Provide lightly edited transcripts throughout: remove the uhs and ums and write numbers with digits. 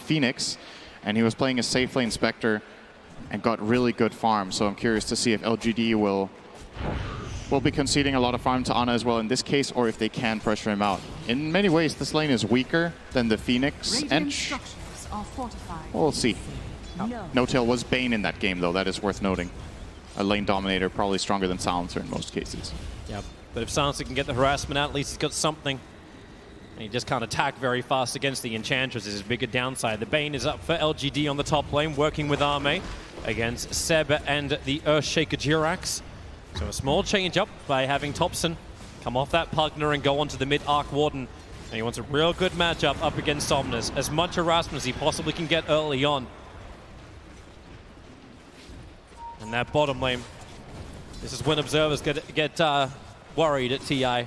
Phoenix, and he was playing a safe lane Spectre and got really good farm. So I'm curious to see if LGD will be conceding a lot of farm to Ana as well in this case, or if they can pressure him out. In many ways, this lane is weaker than the Phoenix Ench. We'll see. No-Tail was Bane in that game, though. That is worth noting. A lane dominator, probably stronger than Silencer in most cases. Yeah, but if Silencer can get the harassment out, at least he's got something. And he just can't attack very fast against the Enchantress is his bigger downside. The Bane is up for LGD on the top lane, working with Arme against Seb and the Earthshaker Jirax. So a small change up by having Thompson come off that Pugner and go onto the mid Arc Warden. And he wants a real good matchup up against Somnus. As much harassment as he possibly can get early on. And that bottom lane, this is when observers get worried at TI.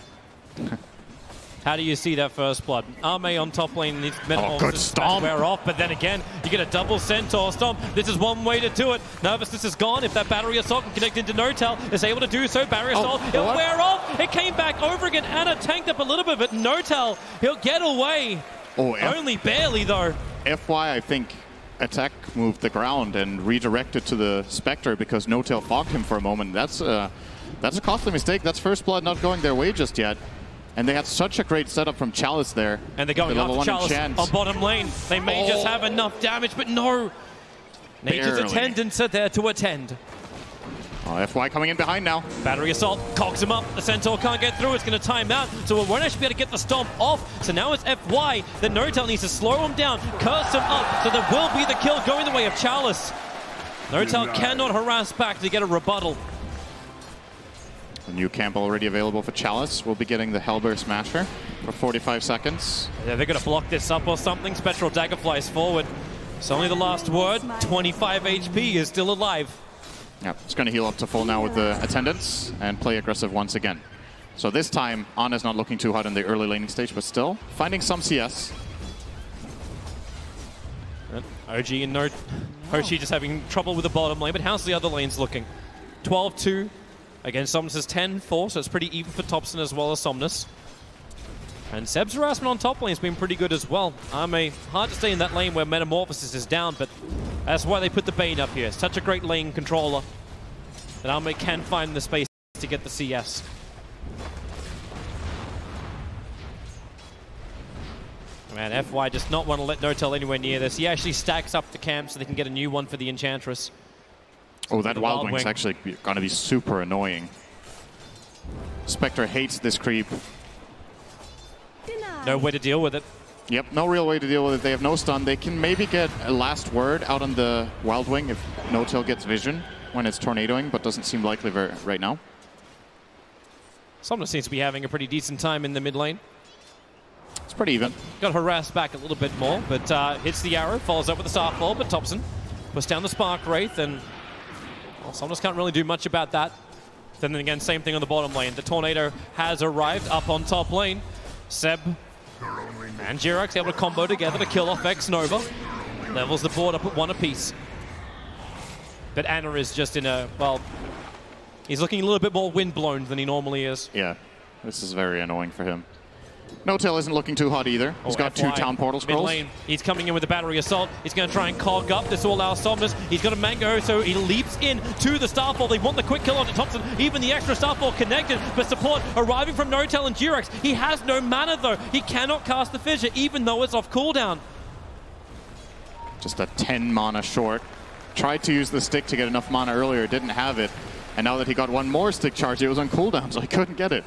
How do you see that first blood? Arme on top lane needs good stomp. Wear off, but then again, you get a double Centaur stomp. This is one way to do it. Nervousness is gone. If that Battery Assault can connect into No-Tail, is able to do so. Battery Assault, it'll wear off. It came back over again. Ana tanked up a little bit, but No-Tail, he'll get away. Only barely, though. FY, I think, attack moved the ground and redirected to the Spectre because No-Tail fogged him for a moment. That's a costly mistake. That's first blood not going their way just yet. And they had such a great setup from Chalice there. And they're going after Chalice on bottom lane. They may just have enough damage, but no. Nature's attendants are there to attend. FY coming in behind now. Battery Assault cogs him up. The Centaur can't get through. It's going to time out. So we won't actually be able to get the stomp off. So now it's FY. The No-Tail needs to slow him down, curse him up. So there will be the kill going the way of Chalice. No-Tail cannot harass back to get a rebuttal. A new camp already available for Chalice. We'll be getting the Hellbear Smasher for 45 seconds. Yeah, they're going to block this up or something. Spectral Dagger flies forward. It's only the last word. 25 HP is still alive. Yeah, it's going to heal up to full now with the attendants and play aggressive once again. So this time, Ana's not looking too hot in the early laning stage, but still finding some CS. OG and Hoshi just having trouble with the bottom lane, but how's the other lanes looking? 12-2 against Somnus' 10-4, so it's pretty even for Thompson as well as Somnus. And Seb's harassment on top lane has been pretty good as well. Arme, hard to stay in that lane where Metamorphosis is down, but that's why they put the Bane up here. Such a great lane controller that Arme can find the space to get the CS. Man, FY does not want to let No-Tail anywhere near this. He actually stacks up the camp so they can get a new one for the Enchantress. Oh, that Wild Wing's actually going to be super annoying. Spectre hates this creep. No way to deal with it. Yep, no real way to deal with it. They have no stun. They can maybe get a last word out on the Wild Wing if No-Tail gets vision when it's tornadoing, but doesn't seem likely right now. Somnus seems to be having a pretty decent time in the mid lane. It's pretty even. Got harassed back a little bit more, but hits the arrow, follows up with the Starfall, but Thompson puts down the Spark Wraith, and well, Somnus can't really do much about that. Then again, same thing on the bottom lane. The Tornado has arrived up on top lane. Seb and Jirax able to combo together to kill off X-Nova. Levels the board up at 1 apiece. But Ana is just in a, well, he's looking a little bit more windblown than he normally is. Yeah, this is very annoying for him. No-Tail isn't looking too hot either. He's got 2 Town Portal Scrolls. Mid lane, he's coming in with the Battery Assault. He's going to try and cog up. This will allow Somnus. He's got a Mango, so he leaps in to the Starfall. They want the quick kill onto Thompson. Even the extra Starfall connected, but support arriving from No-Tail and Jirax. He has no mana, though. He cannot cast the Fissure, even though it's off cooldown. Just a 10 mana short. Tried to use the stick to get enough mana earlier, didn't have it. And now that he got one more stick charge, it was on cooldown, so he couldn't get it.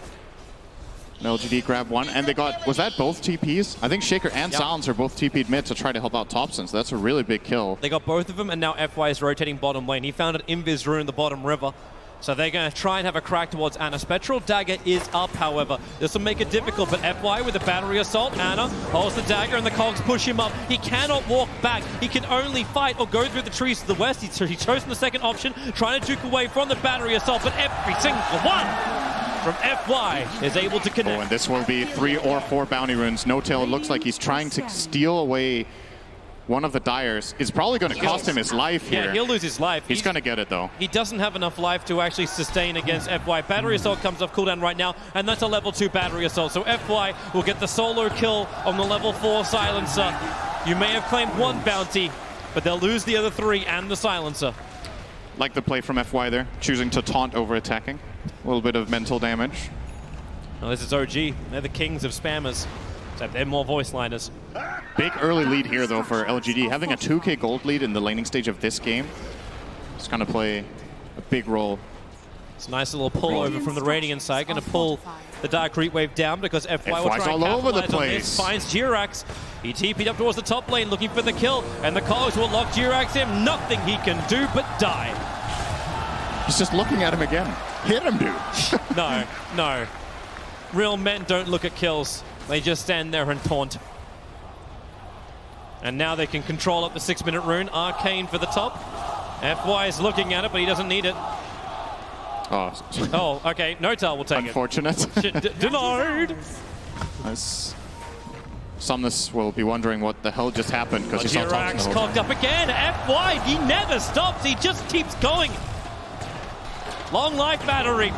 LGD grabbed one, and they got, was that both TPs? I think Shaker and Silence are both TP'd mid to try to help out Thompson, so that's a really big kill. They got both of them, and now FY is rotating bottom lane. He found an Invis rune in the bottom river, so they're going to try and have a crack towards Ana. Spectral Dagger is up, however. This will make it difficult, but FY with the Battery Assault. Ana holds the dagger, and the cogs push him up. He cannot walk back. He can only fight or go through the trees to the west. He's chosen the second option, trying to juke away from the Battery Assault, but every single one from FY is able to connect. Oh, and this will be 3 or 4 bounty runes. No-Tail looks like he's trying to steal away one of the Dyers is probably going to cost him his life here. Yeah, he'll lose his life. He's going to get it, though. He doesn't have enough life to actually sustain against FY. Battery Assault comes off cooldown right now, and that's a level 2 Battery Assault. So FY will get the solo kill on the level 4 Silencer. You may have claimed one bounty, but they'll lose the other 3 and the Silencer. Like the play from FY there, choosing to taunt over attacking. A little bit of mental damage. Well, this is OG. They're the kings of spammers. Except they're more voice liners. Big early lead here, though, for LGD. Having a 2k gold lead in the laning stage of this game is going to play a big role. It's a nice little pull over from the Radiant side. Going to pull the Dark Creep Wave down because FY will try and all over the capitalize on this. place. Finds Jirax. He TP'd up towards the top lane looking for the kill. And the Cogs will lock Jirax in. Nothing he can do but die. He's just looking at him again. Hit him, dude. No, no. Real men don't look at kills. They just stand there and taunt. And now they can control up the 6-minute rune. Arcane for the top. FY is looking at it, but he doesn't need it. Oh, okay. Notal will take Unfortunate. it. Denied. Somnus will be wondering what the hell just happened because he saw Jirax cocked up again. FY, he never stops. He just keeps going. Long life battery.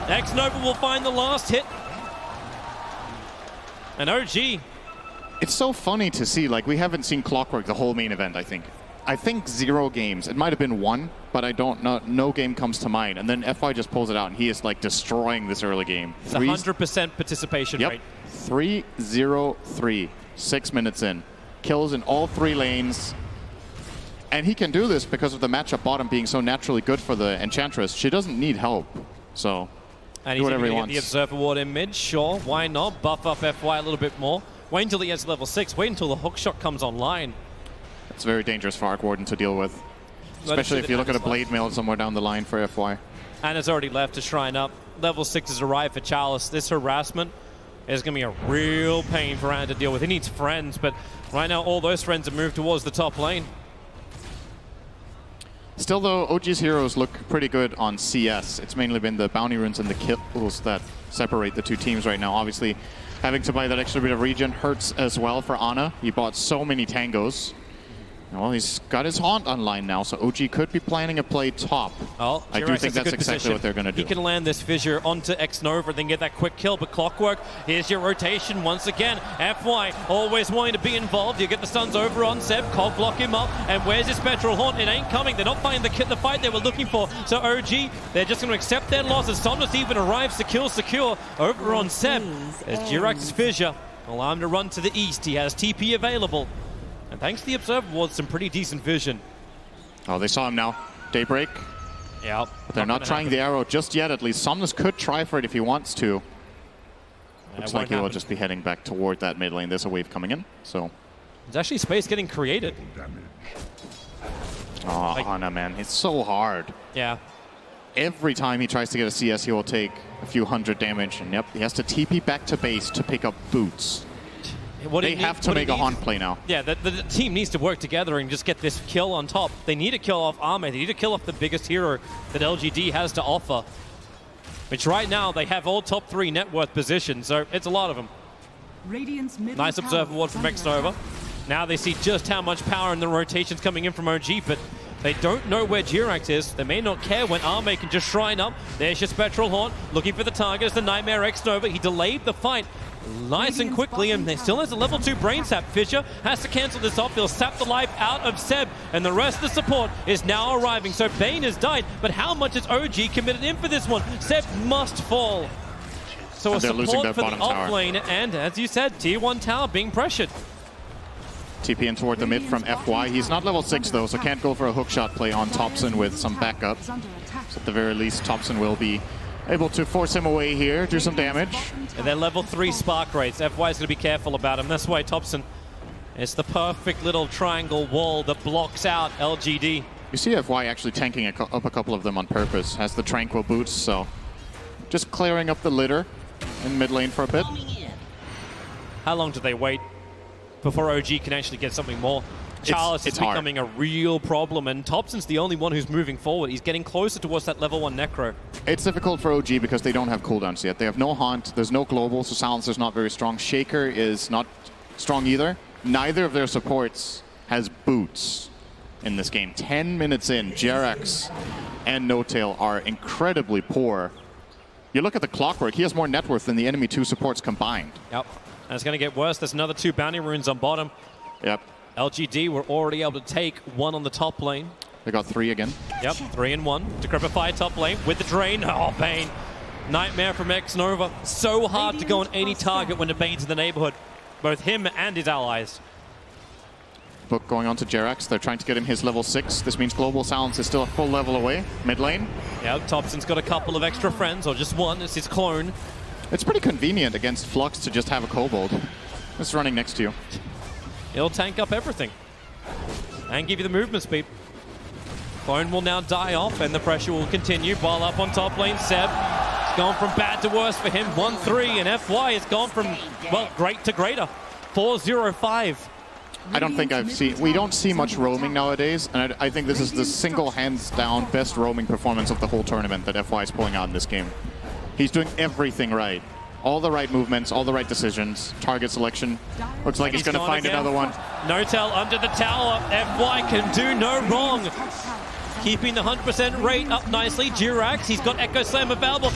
X-Nova will find the last hit. And OG. It's so funny to see, like, we haven't seen Clockwork the whole main event, I think. I think 0 games. It might have been 1, but I don't know. No game comes to mind. And then FY just pulls it out, and he is, like, destroying this early game. It's 100% participation rate. 3-0-3, 6 minutes in. Kills in all 3 lanes. And he can do this because of the matchup bottom being so naturally good for the Enchantress. She doesn't need help, so... And he's going to get the Observer Ward in mid. Sure, why not? Buff up FY a little bit more. Wait until he gets to level 6. Wait until the hook shot comes online. It's very dangerous for Arc Warden to deal with. Especially if you look at a Blade Mail somewhere down the line for FY. Anna's already left to Shrine up. Level 6 has arrived for Chalice. This harassment is going to be a real pain for Anna to deal with. He needs friends, but right now all those friends have moved towards the top lane. Still, though, OG's heroes look pretty good on CS. It's mainly been the bounty runes and the kills that separate the 2 teams right now. Obviously, having to buy that extra bit of regen hurts as well for Ana. He bought so many tangos. Well, he's got his Haunt online now, so OG could be planning a play top. Oh, I do think that's exactly what they're going to do. He can land this Fissure onto X-Nova and then get that quick kill, but Clockwork, here's your rotation once again. FY always wanting to be involved. You get the stuns over on Seb, Cog block him up, and where's his Spectral Haunt? It ain't coming. They're not finding the fight they were looking for. So OG, they're just going to accept their losses. Somnus even arrives to kill secure over on Seb. As Jirax's Fissure allow him to run to the east. He has TP available. And thanks to the Observer Ward, some pretty decent vision. Oh, they saw him now. Daybreak. Yeah. But they're not trying the arrow just yet, at least. Somnus could try for it if he wants to. Looks like he will just be heading back toward that mid lane. There's a wave coming in, so... There's actually space getting created. Oh, Ana, man. It's so hard. Yeah. Every time he tries to get a CS, he will take a few hundred damage. And yep, he has to TP back to base to pick up boots. They have to make a Haunt play now. Yeah, the team needs to work together and just get this kill on top. They need to kill off Ame. They need to kill off the biggest hero that LGD has to offer. Which right now, they have all top 3 net worth positions, so it's a lot of them. Nice Observer Ward from X-Nova. Now they see just how much power and the rotations coming in from OG, but they don't know where Jirax is. They may not care when Ame can just Shrine up. There's your Spectral Haunt, looking for the target. It's the Nightmare X-Nova. He delayed the fight nice and quickly, and he still has a level 2 Brain Sap. Fissure has to cancel this off. He'll sap the life out of Seb, and the rest of the support is now arriving. So Bane has died, but how much is OG committed in for this one? Seb must fall. So a support for the off lane, and as you said, tier 1 tower being pressured. TP in toward the mid from FY. He's not level 6 though, so can't go for a hookshot play on Thompson with some backup. So at the very least, Thompson will be able to force him away here, do some damage. And they're level 3 spark rates. FY is going to be careful about him. That's why Thompson is the perfect little triangle wall that blocks out LGD. You see FY actually tanking up a couple of them on purpose. Has the Tranquil boots, so just clearing up the litter in mid lane for a bit. How long do they wait before OG can actually get something more? Chalice is becoming a real problem, and Thompson's the only one who's moving forward. He's getting closer towards that level 1 Necro. It's difficult for OG because they don't have cooldowns yet. They have no Haunt, there's no Global, so Silencer's not very strong. Shaker is not strong either. Neither of their supports has boots in this game. 10 minutes in, Jerax and N0tail are incredibly poor. You look at the clockwork, he has more net worth than the enemy 2 supports combined. Yep, and it's going to get worse. There's another 2 bounty runes on bottom. Yep. LGD were already able to take 1 on the top lane. They got 3 again. Yep, 3 and 1. Decrepify top lane with the drain. Oh, Bane. Nightmare from X-Nova. So hard to go on any target when the Bane's in the neighborhood. Both him and his allies. Book going on to Jerax. They're trying to get him his level 6. This means Global Silence is still a full level away. Mid lane. Yep, Thompson's got a couple of extra friends, or just one. It's his clone. It's pretty convenient against Flux to just have a Kobold. It's running next to you. It'll tank up everything. And give you the movement speed. Clone will now die off, and the pressure will continue. Ball up on top lane. Seb. It's gone from bad to worse for him. 1-3, and FY has gone from, well, great to greater. 4-0-5. I don't think I've seen... We don't see much roaming nowadays, and I think this is the single hands down best roaming performance of the whole tournament that FY is pulling out in this game. He's doing everything right. All the right movements, all the right decisions, target selection. Looks like he's going to find another one. N0tail under the tower. FY can do no wrong. Keeping the 100% rate up nicely. Jerax, he's got Echo Slam available.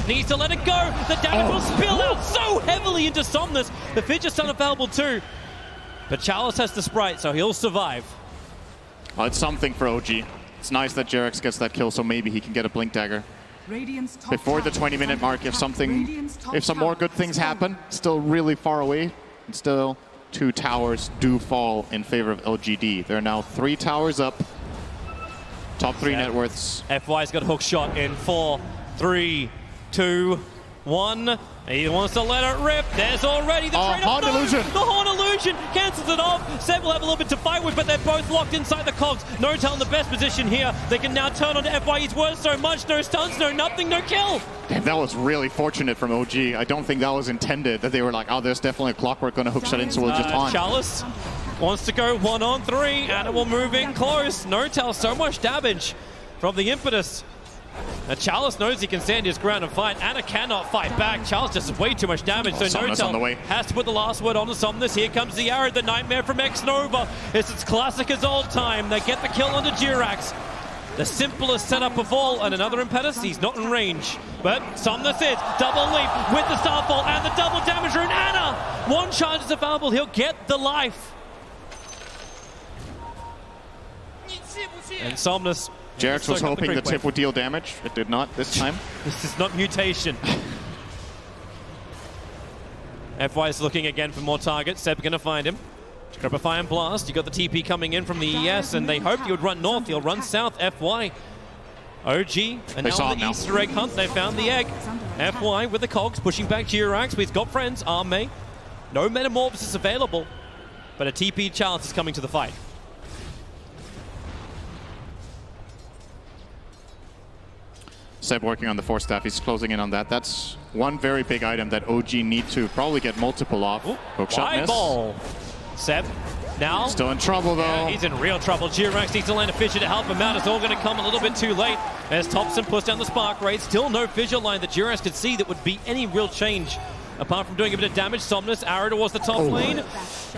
Needs to let it go. The damage will spill out so heavily into Somnus. The Fidget's unavailable too. But Chalice has the Sprite, so he'll survive. Well, it's something for OG. It's nice that Jerax gets that kill, so maybe he can get a Blink Dagger. Before the 20-minute mark, if some more good things happen, still really far away, and still 2 towers do fall in favor of LGD. There are now 3 towers up. Top 3 net worths. FY's got hook shot in 4, 3, 2, 1. He wants to let it rip. There's already the trade Horn Illusion. The Horn Illusion cancels it off. Seb will have a little bit to fight with, but they're both locked inside the cogs. N0tail in the best position here. They can now turn on to FY. He's worth so much. No stuns, no nothing, no kill. Damn, that was really fortunate from OG. I don't think that was intended, that they were like, oh, there's definitely a clockwork going to hook shot in, so we'll just on. Chalice wants to go 1-on-3, and it will move in close. N0tail, so much damage from the impetus. Now Chalice knows he can stand his ground and fight. Anna cannot fight back. Chalice does way too much damage, so N0tail has to put the last word on the Somnus. Here comes the arrow, the Nightmare from X-Nova. It's as classic as old time. They get the kill onto Jerax. The simplest setup of all, and another impetus. He's not in range, but Somnus is. Double leap with the Starfall and the double damage rune. Anna! 1 charge is available. He'll get the life. And Somnus... Jerax was hoping the tip would deal damage. It did not this time. This is not mutation. FY is looking again for more targets. Seb's going to find him. Decrepify and Blast. You got the TP coming in from the ES, and they hoped he would run north. He'll run south. FY. OG. And now on the Easter egg hunt, they found the egg. FY with the cogs pushing back Jerax. But he's got friends. Arme. No Metamorphosis available. But a TP Chalice is coming to the fight. Seb working on the Force Staff, he's closing in on that. That's one very big item that OG need to probably get multiple off. Hook shot miss. Ball. Seb now. Still in trouble though. Yeah, he's in real trouble. Jerax needs to land a fissure to help him out. It's all going to come a little bit too late as Thompson puts down the spark rate. Still no fissure line that Jerax could see that would be any real change. Apart from doing a bit of damage, Somnus, arrow towards the top lane.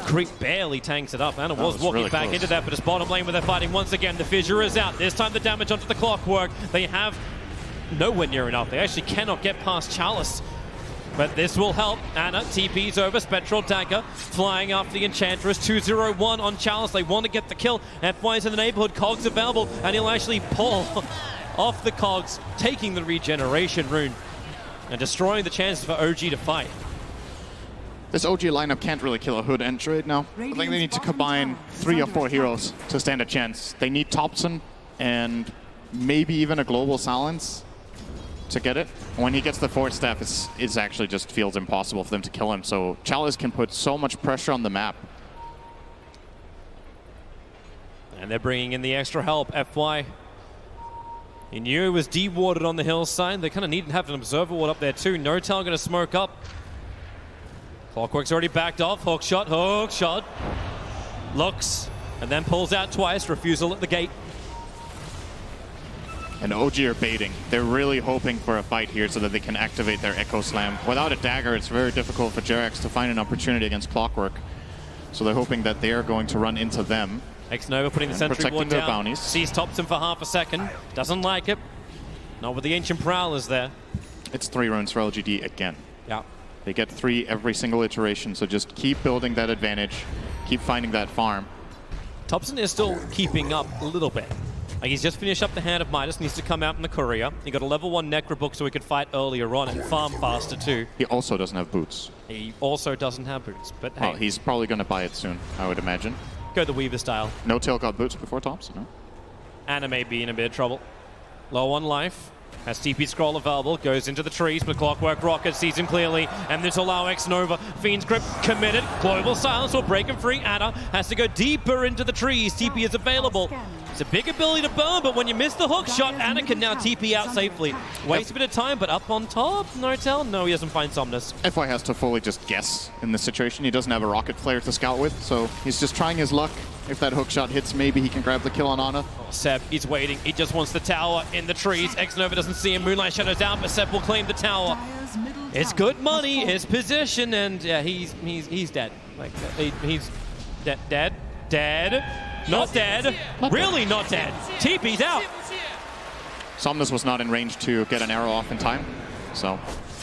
Creep barely tanks it up. Anna was walking really back into that, but it's bottom lane where they're fighting once again. The fissure is out. This time the damage onto the clockwork. They have nowhere near enough. They actually cannot get past Chalice. But this will help. Anna TP's over. Spectral Dagger flying after the Enchantress. 2-0-1 on Chalice. They want to get the kill. FY's in the neighborhood. Cogs available. And he'll actually pull off the Cogs, taking the regeneration rune and destroying the chances for OG to fight. This OG lineup can't really kill a Hood and Trade now. I think they need to combine 3 or 4 heroes to stand a chance. They need Thompson and maybe even a Global Silence to get it. When he gets the Force Staff, it actually just feels impossible for them to kill him. So Chalice can put so much pressure on the map. And they're bringing in the extra help. FY. He knew he was dewarded on the hillside. They kind of need to have an observer ward up there too. N0tail going to smoke up. Clockwork's already backed off. Hook shot, hook shot. Looks, and then pulls out twice. Refusal at the gate. And OG are baiting. They're really hoping for a fight here so that they can activate their Echo Slam. Without a dagger, it's very difficult for Jerax to find an opportunity against Clockwork. So they're hoping that they are going to run into them. Xnova putting the sentry ward their down. bounties. Sees Thompson for half a second. Doesn't like it. Not with the Ancient Prowlers there. It's 3 runes for LGD again. Yeah. They get 3 every single iteration, so just keep building that advantage. Keep finding that farm. Thompson is still keeping up a little bit. Like, he's just finished up the Hand of Midas, needs to come out in the Courier. He got a level 1 Necro book so he could fight earlier on and farm faster too. He also doesn't have boots. He also doesn't have boots, but hey. Well, he's probably going to buy it soon, I would imagine. Go the Weaver style. No Tail got boots before Thompson, no? Anna may be in a bit of trouble. Low on life. Has TP scroll available, goes into the trees, but Clockwork Rocket sees him clearly, and this will allow Xnova. Fiend's Grip committed. Global Silence will break him free. Anna has to go deeper into the trees. TP is available. It's a big ability to burn, but when you miss the hook shot, Anna can now TP out safely. Waste a bit of time, but up on top, Notel? No, he doesn't find Somnus. FY has to fully just guess in this situation. He doesn't have a Rocket Flare to scout with, so he's just trying his luck. If that hook shot hits, maybe he can grab the kill on Ana. Oh, Seb, he's waiting. He just wants the tower in the trees. Xnova doesn't see him. Moonlight Shadow's down, but Seb will claim the tower. It's good money, his position, and yeah, he's dead. Like, he's dead. Not dead. Really not dead. TP's out. Somnus was not in range to get an arrow off in time, so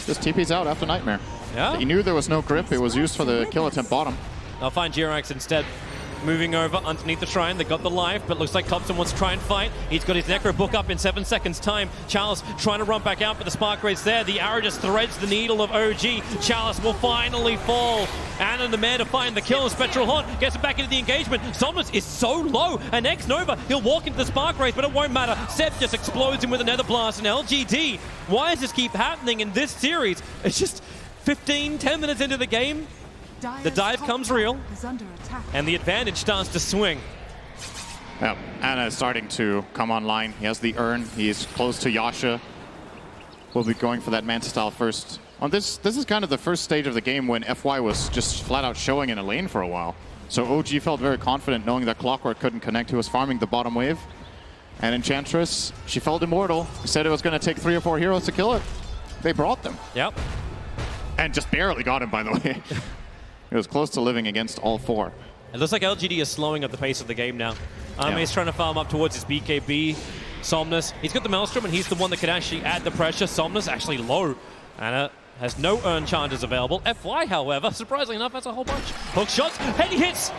just TP's out after Nightmare. Yeah. He knew there was no grip. It was used for the kill attempt bottom. They'll find Jirax instead. Moving over underneath the shrine. They got the life, but looks like Thompson wants to try and fight. He's got his Necro book up in 7 seconds time. Chalice trying to run back out, but the spark rate's there. The arrow just threads the needle of OG. Chalice will finally fall. Anna the man to find the kill. Spectral Haunt gets it back into the engagement. Somnus is so low, and Xnova, he'll walk into the spark race, but it won't matter. Seb just explodes him with a Nether Blast, and LGD. Why does this keep happening in this series? It's just 10 minutes into the game. The dive comes real, and the advantage starts to swing. Yeah, Anna is starting to come online. He has the urn. He's close to Yasha. We'll be going for that Manta style first. On this is kind of the first stage of the game when FY was just flat out showing in a lane for a while. So OG felt very confident knowing that Clockwork couldn't connect. He was farming the bottom wave. And Enchantress, she felt immortal. He said it was going to take 3 or 4 heroes to kill it. They brought them. Yep. And just barely got him, by the way. It was close to living against all 4. It looks like LGD is slowing up the pace of the game now. He's trying to farm up towards his BKB. Somnus, he's got the Maelstrom, and he's the one that can actually add the pressure. Somnus actually low. Anna has no urn charges available. FY, however, surprisingly enough, has a whole bunch. Hook shots, heady hits.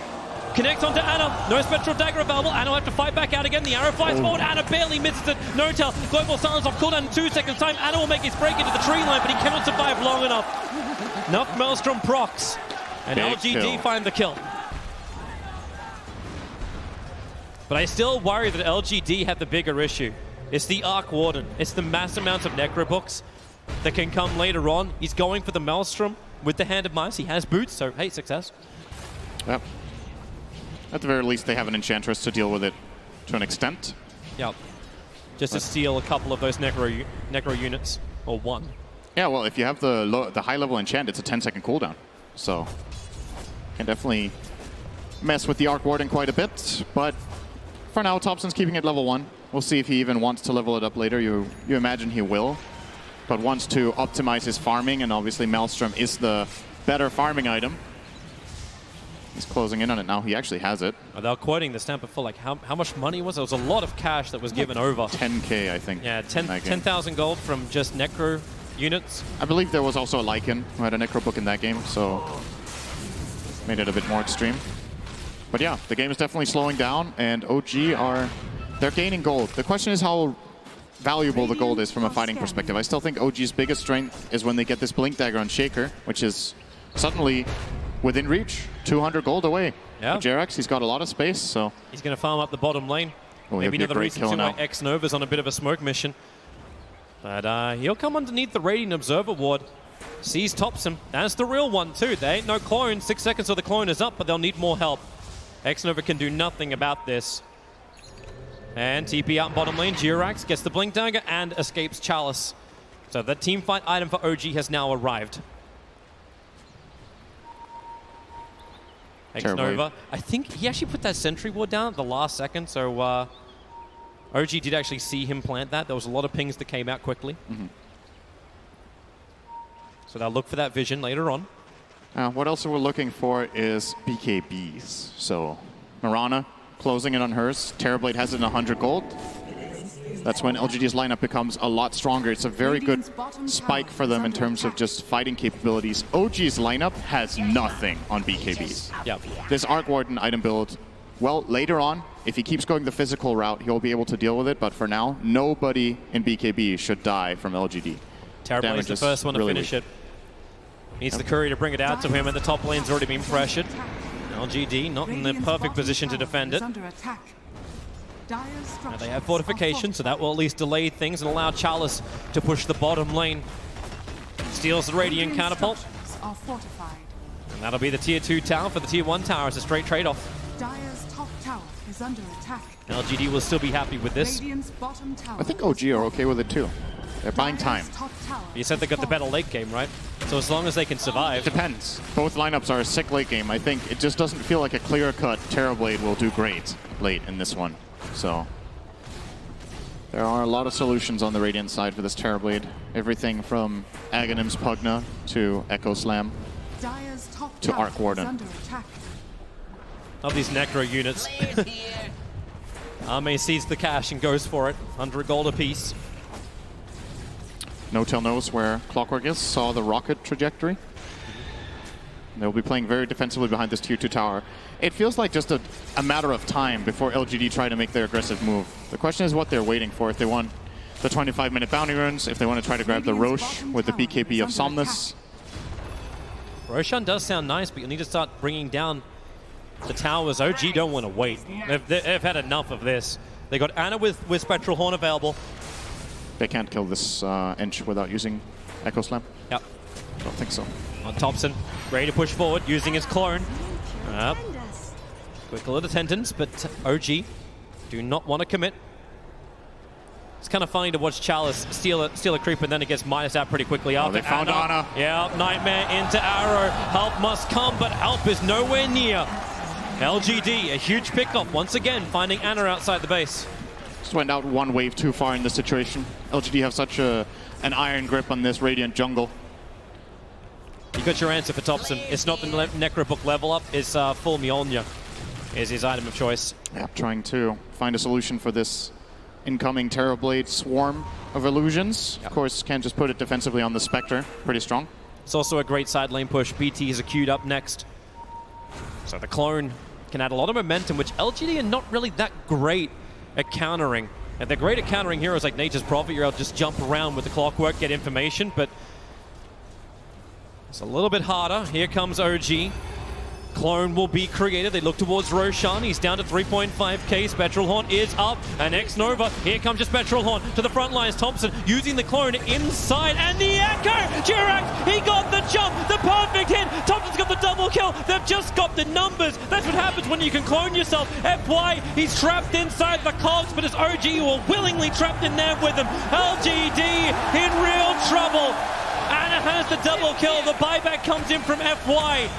Connect onto Anna. No Spectral Dagger available. Anna will have to fight back out again. The arrow flies forward. Anna barely misses it. No tell. Global Silence off cooldown in 2 seconds time. Anna will make his break into the tree line, but he cannot survive long enough. Enough Maelstrom procs. And Big LGD kill. find the kill. But I still worry that LGD have the bigger issue. It's the Arc Warden. It's the mass amounts of Necro books that can come later on. He's going for the Maelstrom with the Hand of Mice. He has boots, so hey, success. Yep. At the very least, they have an Enchantress to deal with it to an extent. Yep. Just to steal a couple of those Necro units, or 1. Yeah, well, if you have the high-level enchant, it's a 10-second cooldown. So, can definitely mess with the Arc Warden quite a bit. But for now, Thompson's keeping it level 1. We'll see if he even wants to level it up later. You imagine he will. But wants to optimize his farming, and obviously Maelstrom is the better farming item. He's closing in on it now. He actually has it. They're quoting the Stamper for like how much money was it? It was a lot of cash that was given over. 10K, I think. Yeah, 10,000 gold from just Necro units. I believe there was also a Lycan who had a Necro book in that game, so made it a bit more extreme. But yeah, the game is definitely slowing down, and OG they're gaining gold. The question is how valuable the gold is from a fighting perspective. I still think OG's biggest strength is when they get this Blink Dagger on Shaker, which is suddenly within reach, 200 gold away. Yeah. Jerax, he's got a lot of space, so... He's going to farm up the bottom lane. Well, maybe another reason to why Xnova's on a bit of a smoke mission. But he'll come underneath the Radiant Observer ward. Sees Thompson. That's the real one, too. There ain't no clone. 6 seconds till the clone is up, but they'll need more help. Xnova can do nothing about this. And TP out in bottom lane. Jirax gets the Blink Dagger and escapes Chalice. So the team fight item for OG has now arrived. Xnova, I think he actually put that sentry ward down at the last second, so OG did actually see him plant that. There was a lot of pings that came out quickly. So they'll look for that vision later on. What else we're looking for is BKBs. So Mirana closing in on hers. Terrorblade has it in 100 gold. That's when LGD's lineup becomes a lot stronger. It's a very good spike for them in terms of just fighting capabilities. OG's lineup has nothing on BKBs. Yep. This Arc Warden item build, well, later on, if he keeps going the physical route, he'll be able to deal with it. But for now, nobody in BKB should die from LGD. Terrorblade's the first one to finish it. Needs the Courier to bring it out to him, and the top lane's already been pressured. LGD not in the perfect position to defend it. Now they have fortification, so that will at least delay things and allow Chalice to push the bottom lane. Steals the Radiant Catapult. And that'll be the tier 2 tower for the tier 1 tower. It's a straight trade-off. LGD will still be happy with this. I think OG are okay with it too. They're buying time. You said they got the better late game, right? So as long as they can survive. Depends. Both lineups are a sick late game. I think it just doesn't feel like a clear-cut Terrorblade will do great late in this one. So there are a lot of solutions on the Radiant side for this Terrorblade. Everything from Aghanim's Pugna to Echo Slam to Arc Warden. Of these Necro units. Ame sees the cash and goes for it. 100 gold apiece. No-Tail knows where Clockwork is, saw the rocket trajectory. They'll be playing very defensively behind this tier 2 tower. It feels like just a matter of time before LGD try to make their aggressive move. The question is what they're waiting for. If they want the 25-minute bounty runs, if they want to try to grab the Roche with the BKB of Somnus. Roshan does sound nice, but you'll need to start bringing down the towers. OG don't want to wait. They've had enough of this. They got Ana with Spectral Horn available. They can't kill this Ench without using Echo Slam? Yep. Don't think so. On Thompson, ready to push forward, using his clone. Quick little attendance, but OG do not want to commit. It's kind of funny to watch Chalice steal a creep, and then it gets minus out pretty quickly after. They found Ana. Yeah, Nightmare into Arrow. Help must come, but help is nowhere near. LGD, a huge pickup once again, finding Ana outside the base. Just went out one wave too far in this situation. LGD have such an iron grip on this Radiant jungle. You got your answer for Thompson. It's not the Necrobook level up, it's full Mjolnir is his item of choice. Yeah, trying to find a solution for this incoming Terrorblade swarm of illusions. Yep. Of course, can't just put it defensively on the Spectre. Pretty strong. It's also a great side lane push. BTs are queued up next. So the clone can add a lot of momentum, which LGD are not really that great at countering. And they're great at countering heroes like Nature's Prophet. You're able to just jump around with the Clockwork, get information, but it's a little bit harder. Here comes OG. Clone will be created. They look towards Roshan. He's down to 3.5k. Spectral Horn is up. And X-Nova. Here comes your Spectral Horn to the front lines. Thompson using the clone inside. And the Echo! Jirax, he got the jump. The perfect hit. Thompson's got the double kill. They've just got the numbers. That's what happens when you can clone yourself. FY, he's trapped inside the cogs, but it's OG who are willingly trapped in there with him. LGD in real trouble. Ana has the double kill. The buyback comes in from FY.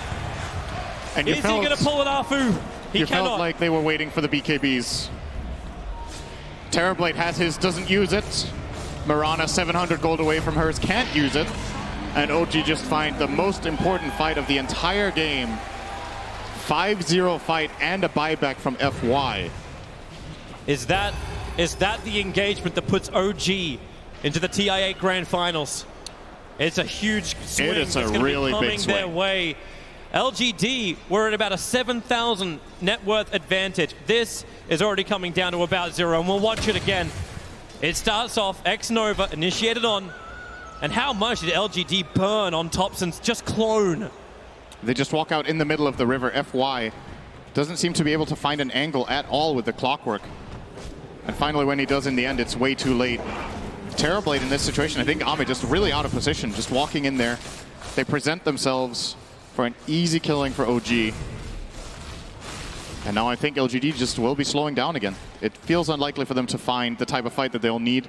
And is he going to pull it off? He cannot. Felt like they were waiting for the BKBs. Terrorblade has his, doesn't use it. Mirana 700 gold away from hers, can't use it. And OG just find the most important fight of the entire game. 5-0 fight and a buyback from FY. Is that the engagement that puts OG into the TI8 Grand Finals? It's a huge swing. It is a it's really be big swing. Their way. LGD were at about a 7,000 net worth advantage. This is already coming down to about 0, and we'll watch it again. It starts off X-Nova initiated on, and how much did LGD burn on Thompson's just clone? They just walk out in the middle of the river. FY doesn't seem to be able to find an angle at all with the Clockwork. And finally, when he does in the end, it's way too late. Terrorblade in this situation, I think Ame just really out of position, just walking in there. They present themselves for an easy killing for OG. And now I think LGD just will be slowing down again. It feels unlikely for them to find the type of fight that they'll need.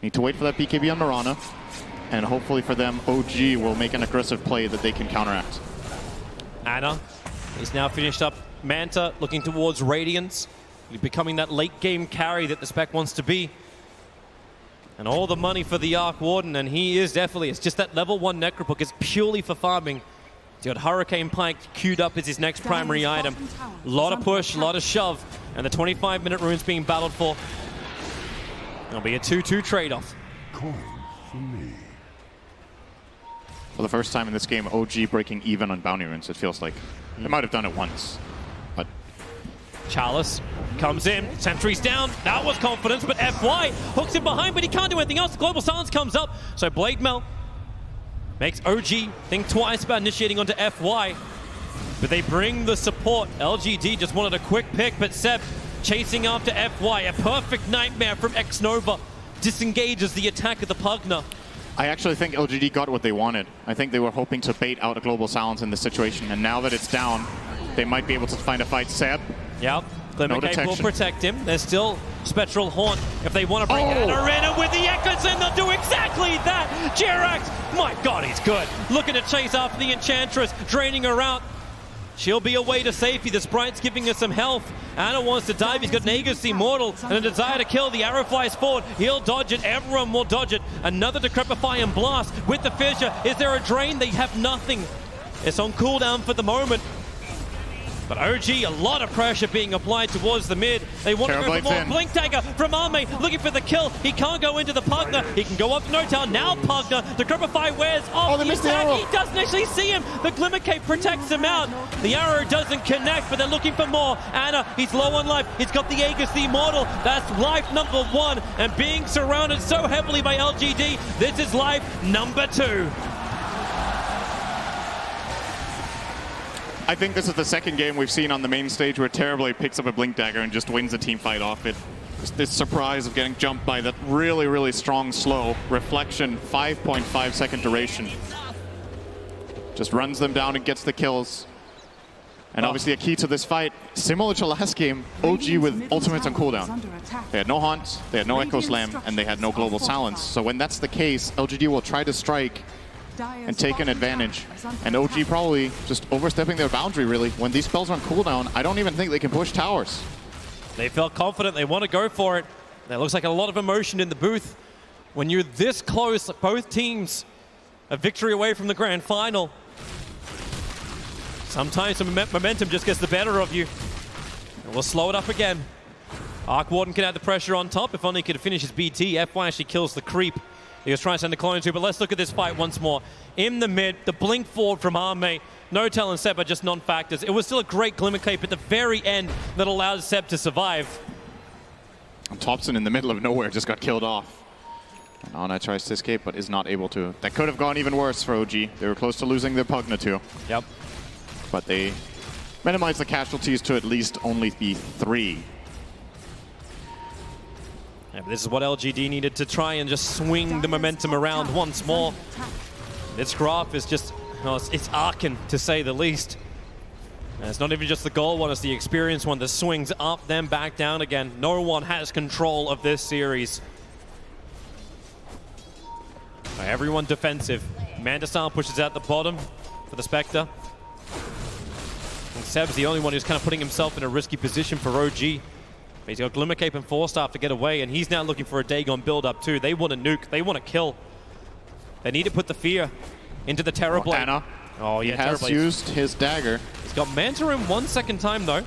Need to wait for that BKB on Mirana. And hopefully for them, OG will make an aggressive play that they can counteract. Ana is now finished up. Manta looking towards Radiance. Becoming that late game carry that the spec wants to be. And all the money for the Arc Warden, and he is definitely, it's just that level 1 Necrobook is purely for farming. He's got Hurricane Pike queued up as his next primary item. A lot of push, a lot of shove, and the 25-minute rune's being battled for. It'll be a 2-2 trade-off. For the first time in this game, OG breaking even on bounty runes, it feels like. They might have done it once, but... Chalice comes in, sentries down. That was confidence, but FY hooks him behind, but he can't do anything else. The Global Silence comes up, so Blade Mail makes OG think twice about initiating onto FY, but they bring the support. LGD just wanted a quick pick, but Seb chasing after FY. A perfect nightmare from X-Nova disengages the attack of the Pugna. I actually think LGD got what they wanted. I think they were hoping to bait out a Global Silence in this situation, and now that it's down, they might be able to find a fight. Seb. Yep. Glimmercape will protect him. There's still Spectral Haunt if they want to bring Anna in, and with the Echoes in, they'll do exactly that. Jirax, my God, he's good. Looking to chase after the Enchantress, draining her out. She'll be away to safety. The Sprite's giving her some health. Anna wants to dive. He's got an Aegis Immortal and a desire to kill. The arrow flies forward. He'll dodge it. Everyone will dodge it. Another Decrepify and Blast with the Fissure. Is there a drain? They have nothing. It's on cooldown for the moment. But OG, a lot of pressure being applied towards the mid. They want to go for more. Blink Dagger from Arme, looking for the kill. He can't go into the Pugna. He can go up to No-Town. Now Pugna. The Decrepify wears off. They missed the arrow. He doesn't actually see him. The Glimmercape protects him out. The arrow doesn't connect, but they're looking for more. Anna, he's low on life. He's got the Aegis, the Immortal. That's life number 1. And being surrounded so heavily by LGD, this is life number 2. I think this is the second game we've seen on the main stage where Terribly picks up a Blink Dagger and just wins the team fight off it. Just this surprise of getting jumped by that really, really strong slow. Reflection, 5.5 second duration. Just runs them down and gets the kills. And obviously a key to this fight, similar to last game, OG with ultimates on cooldown. They had no Haunt, they had no Echo Slam, and they had no Global Silence. So when that's the case, LGD will try to strike and take an advantage. And OG probably just overstepping their boundary, really. When these spells are on cooldown, I don't even think they can push towers. They felt confident. They want to go for it. There looks like a lot of emotion in the booth. When you're this close, both teams a victory away from the grand final. Sometimes some momentum just gets the better of you. And we'll slow it up again. Arc Warden can add the pressure on top. If only he could finish his BT. FY actually kills the creep he was trying to send the clone to, but let's look at this fight once more. In the mid, the blink forward from Arme. No-Tel and Seb are just non-factors. It was still a great Glimmercape at the very end that allowed Seb to survive. And Thompson in the middle of nowhere just got killed off. And Ana tries to escape, but is not able to. That could have gone even worse for OG. They were close to losing their Pugna too. Yep. But they minimized the casualties to at least only be 3. Yeah, but this is what LGD needed to try and just swing the momentum around once more. This graph is just, it's arcing to say the least. And it's not even just the goal one, it's the experience one that swings up, then back down again. No one has control of this series. Everyone defensive. Mandasar pushes out the bottom for the Spectre. And Seb's the only one who's kind of putting himself in a risky position for OG. But he's got Glimmercape and Forstaff to get away, and he's now looking for a Dagon build-up too. They want to nuke, they want to kill. They need to put the fear into the Terrorblade. Anna. Oh yeah, he has used his dagger. He's got Manta in 1 second time though.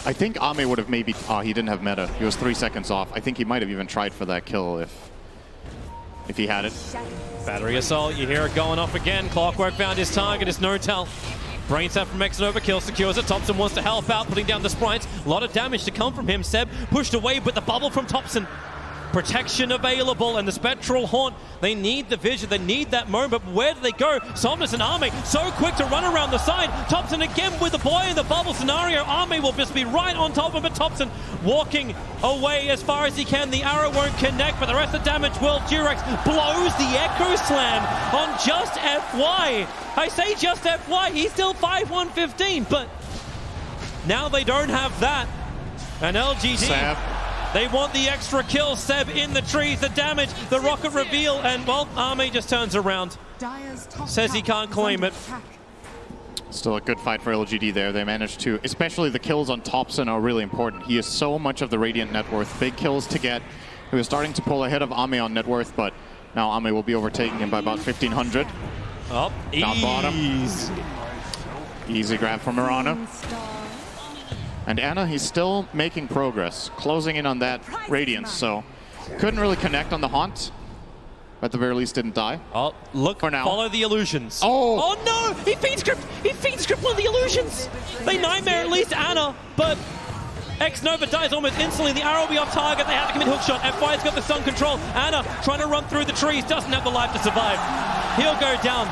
I think Ame would have maybe, he didn't have meta. He was 3 seconds off. I think he might have even tried for that kill if he had it. Battery Assault, you hear it going off again. Clockwork found his target, it's No-Tel. Brain Sap from X-Nova, kill secures it. Thompson wants to help out, putting down the Sprites. A lot of damage to come from him. Seb pushed away, but the bubble from Thompson. Protection available, and the Spectral Haunt, they need the vision, they need that moment, but where do they go? Somnus and Arme so quick to run around the side. Thompson again with the boy in the bubble scenario. Arme will just be right on top of it. Thompson walking away as far as he can. The arrow won't connect, but the rest of the damage will. Durex blows the Echo Slam on just FY. I say just FY, he's still 5-1-15, but now they don't have that. And LGD... Seb. They want the extra kill. Seb in the trees, the damage, the rocket reveal, and well, Arme just turns around. Says he can't claim it. Still a good fight for LGD there. They managed to, especially the kills on Thompson are really important. He is so much of the Radiant net worth. Big kills to get. He was starting to pull ahead of Ame on net worth, but now Ame will be overtaking him by about 1,500. Oh, Top bottom. Easy grab from Mirana. And Ana, he's still making progress, closing in on that Radiance, so couldn't really connect on the Haunt. At the very least, didn't die. Oh, look, for now. Follow the illusions. Oh no! He feed script one of the illusions! They nightmare at least Ana, but X-Nova dies almost instantly. The arrow will be off target. They have to commit hookshot. FY's got the stun control. Ana trying to run through the trees, doesn't have the life to survive. He'll go down.